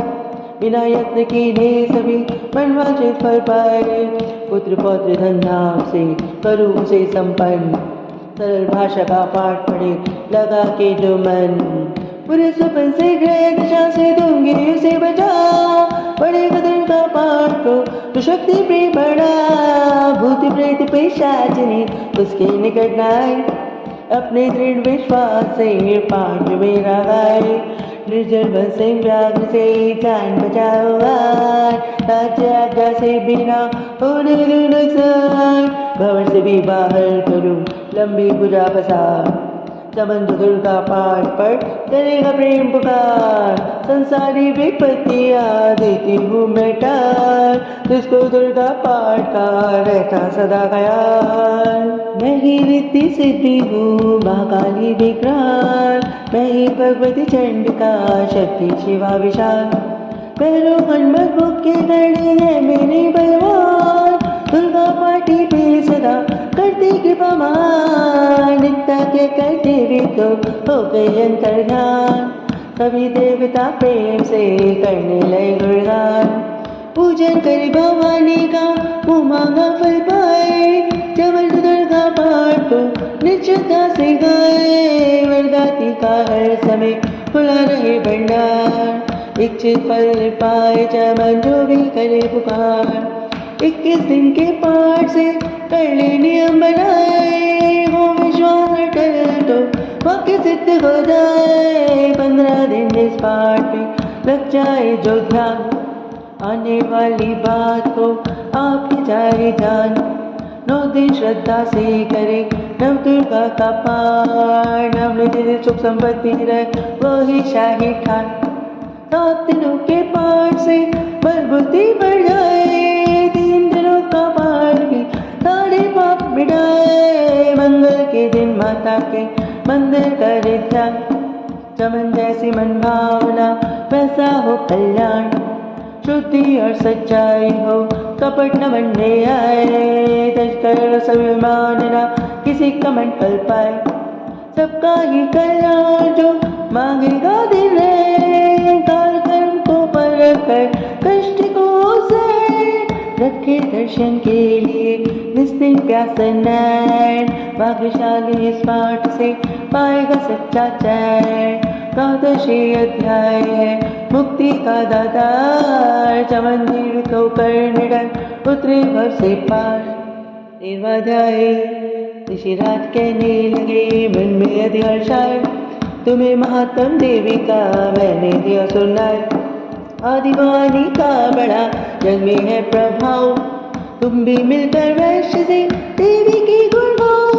S1: बिना यत्न कीने सभी मनवांछित फल पाए, पुत्र पौत्र धन नाम से करूँ उसे संपन्न, सरल भाषा का पाठ पढ़े लगा के जो मन, पूरे सपन से ग्रह दशा से दूंगी उसे बचा, बड़े कदर का पाठ को तो शक्ति प्रेम बढ़ा, भूत प्रेत पिशाचिनी उसके निकट नाए, अपने दृढ़ विश्वास से पाठ मेरा गाए, निर्जल बसे व्याघ्र से जान बचाओ राज्य आज्ञा से बिना होने दो नुकसान, भवन से भी बाहर करूं लंबी भुजा फसा, चमन दुर्गा पाठ पर करेगा प्रेम पुकार, संसारी विपत्तियाँ देती हूँ मैं टाल, जिसको दुर्गा पाठ का रहता सदा ख्याल। मैं ही रिद्धि सिद्धि हूँ महाकाली विकराल, मैं ही भगवती चंडिका शक्ति शिवा विशाल, पैरों हनुमत मुख्य गणे है मेरे बलवान, दुर्गा पाठी पे सदा करती कृपा मान, नित्य के करते भी तो हो गए अंतर ध्यान, सभी देवता प्रेम से करने लगे गुणगान, पूजन करे भवानी का मुँह मांगा फल पाए, जबल दुर्गा पाठ तो निश्चिता से गाए, वरदाती का हर समय खुला रहे भंडार, इच्छित फल पाए चमन जो भी करे पुकार, 21 दिन के पाठ से कर ले नियम बनाए, हो विश्वास अटल तो वाक्य सिद्ध हो जाए, 15 दिन इस पाठ में लग जाए जो ध्यान, आने वाली बात को आपकी जाए जान, 9 दिन श्रद्धा से करे नव दुर्गा का पाठ, नवनिधि सुख संपत्ति रहे वही शाही ठान, 7 दिनों के पाठ से बल बुद्धि बढ़ जाए, 3 दिनों का पाठ भी सारे पाप मिटाए, मंगल के दिन माता के मंदिर करे ध्यान, चमन जैसी मन भावना वैसा हो कल्याण, शुद्धि और सच्चाई हो कपट न मन में आए, तजकर स्वाभिमान न किसी का मन पल पाए, सबका ही कल्याण जो मांगेगा दिन है, काल कर्म को परख कर कष्ट को से रखे दर्शन के लिए निस्तीन प्यास नैन, भाग्यशाली इस पाठ से पाएगा सच्चा चैन, 14 अध्याय है मुक्ति का दातार, चमन जीवित होकर निडर उतरे भव से पार, 13वां अध्याय ऋषिराज कहने लगे मन में अति हर्षाए, तुम्हें महात्म देवी का मैंने दिया सुनाए, आदिवानी का बड़ा जग में है प्रभाव, तुम भी मिलकर वैश्य से देवी की गुण गाओ,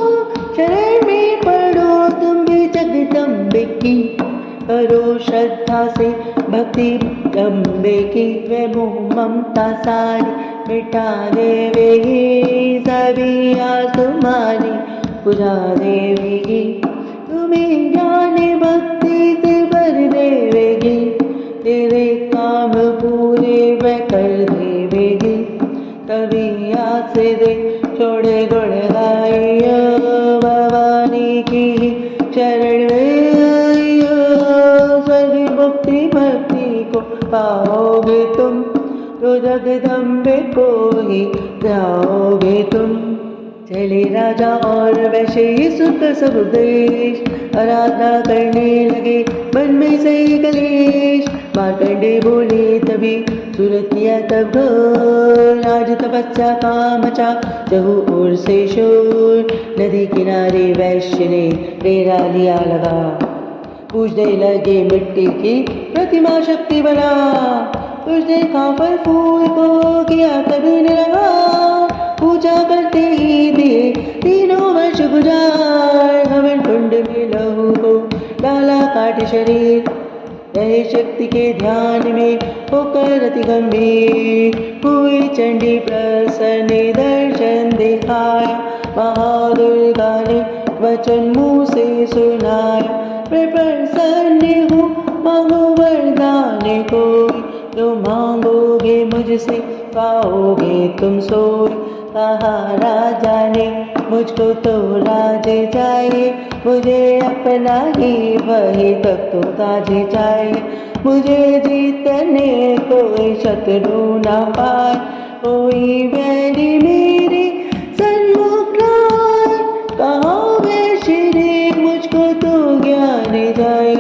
S1: शरण में पढ़ो तुम भी जगदम्बे की, करो श्रद्धा से भक्ति अम्बे की, वे मोह ममता सारी मिटा देवेगी, सभी आस तुम्हारी बुझा देवेगी, तुम्हें ज्ञान भक्ति से भर देवेगी, तेरे काम पूरे वह कर देवेगी, कभी आस दे छोड़े गुण गाइयो, भवानी की शरण में स्वर्ग मुक्ति भक्ति को पाओगे तुम, तो जगदम्बे को ही जाओगे तुम, चले राजा और वैश्य सुख सब देश, आराधना करने लगे मन में सही कलेश, मार्कंडे बोले तभी सूरत किया तब घोर, आज तपस्या का मचा चहु ओर से शोर, नदी किनारे वैश्य ने डेरा लिया लगा, पूजने लगे मिट्टी की प्रतिमा शक्ति बना, उसने फल फूल को किया कभी न लगा, पूजा करते ही दिए 3 वर्ष गुजार, हवन कुंड में लहू को डाला काट शरीर, रहे शक्ति के ध्यान में होकर अति गंभीर, हुई चंडी प्रसन्न दर्शन दिखाया, महादुर्गा ने वचन मुँह से सुनाया, प्रसन्न हूँ मांगो वरदान कोई, जो मांगोगे मुझसे पाओगे तुम सोई, कहा राजा ने मुझको तो राज चाहिए, मुझे अपना ही वही तख्तो ताज चाहिए, मुझे जीतने कोई शत्रु न पाए, कोई वैरी मेरे सन्मुख लाए, कहा वे श्री मुझको तो ज्ञान जाए,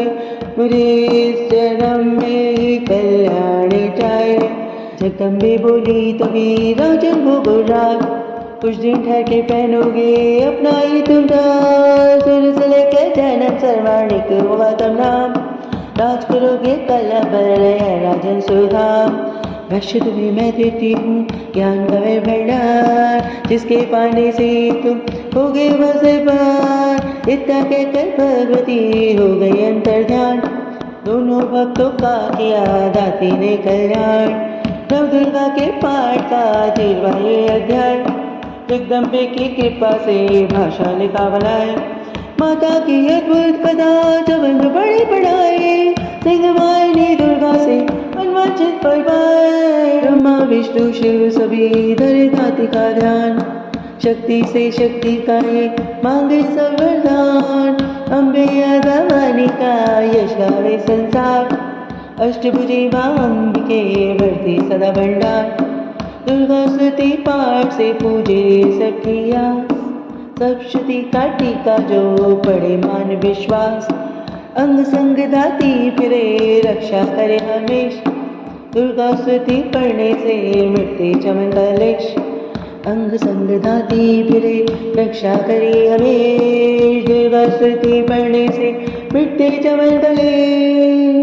S1: मुझे इस जन्म में ही कल्याण चाहिए, जगदम्बे बोली तभी राजन हो गुर्रात, कुछ दिन ठहर के पहनोगे अपना ही तुम दास, सुर से लेकर जन्म सर्वाणिक होगा तब नाम, राज करोगे कला पर राजन सुधाम, वैश्य तुम्हें मैं देती हूँ ज्ञान का भंडार, जिसके पाने से तुम होगे बसे पार, इतना कहकर भगवती हो गई अंतर ध्यान, दोनों भक्तों का किया दाती ने कल्याण। नव दुर्गा के पाठ का 13वां अध्याय, जगदम्बे की कृपा से भाषा लिखा बनाए, माता की अद्भुत कथा जबंग बड़ी बढ़ाए, सिंहवाई ने दुर्गा से अनवांछित फल पाए। ब्रह्मा विष्णु शिव सभी धरे दाती का ध्यान, शक्ति से शक्ति का ये मांगे सब वरदान। अम्बे भवानी का यश गावे संसार, अष्टभुजी मां अंबिके बढ़ती सदा भंडार। दुर्गा स्तुति पाठ से पूजे सखिया, सब श्रुति का टीका जो पढ़े मान विश्वास। अंग संग दाती फिरे रक्षा करे हमेश, दुर्गा स्तुति पढ़ने से मिटते चमन कलेश। अंग संग दाती फिरे रक्षा करे हमेश, दुर्गा स्तुति पढ़ने से मिटते चमन कलेश।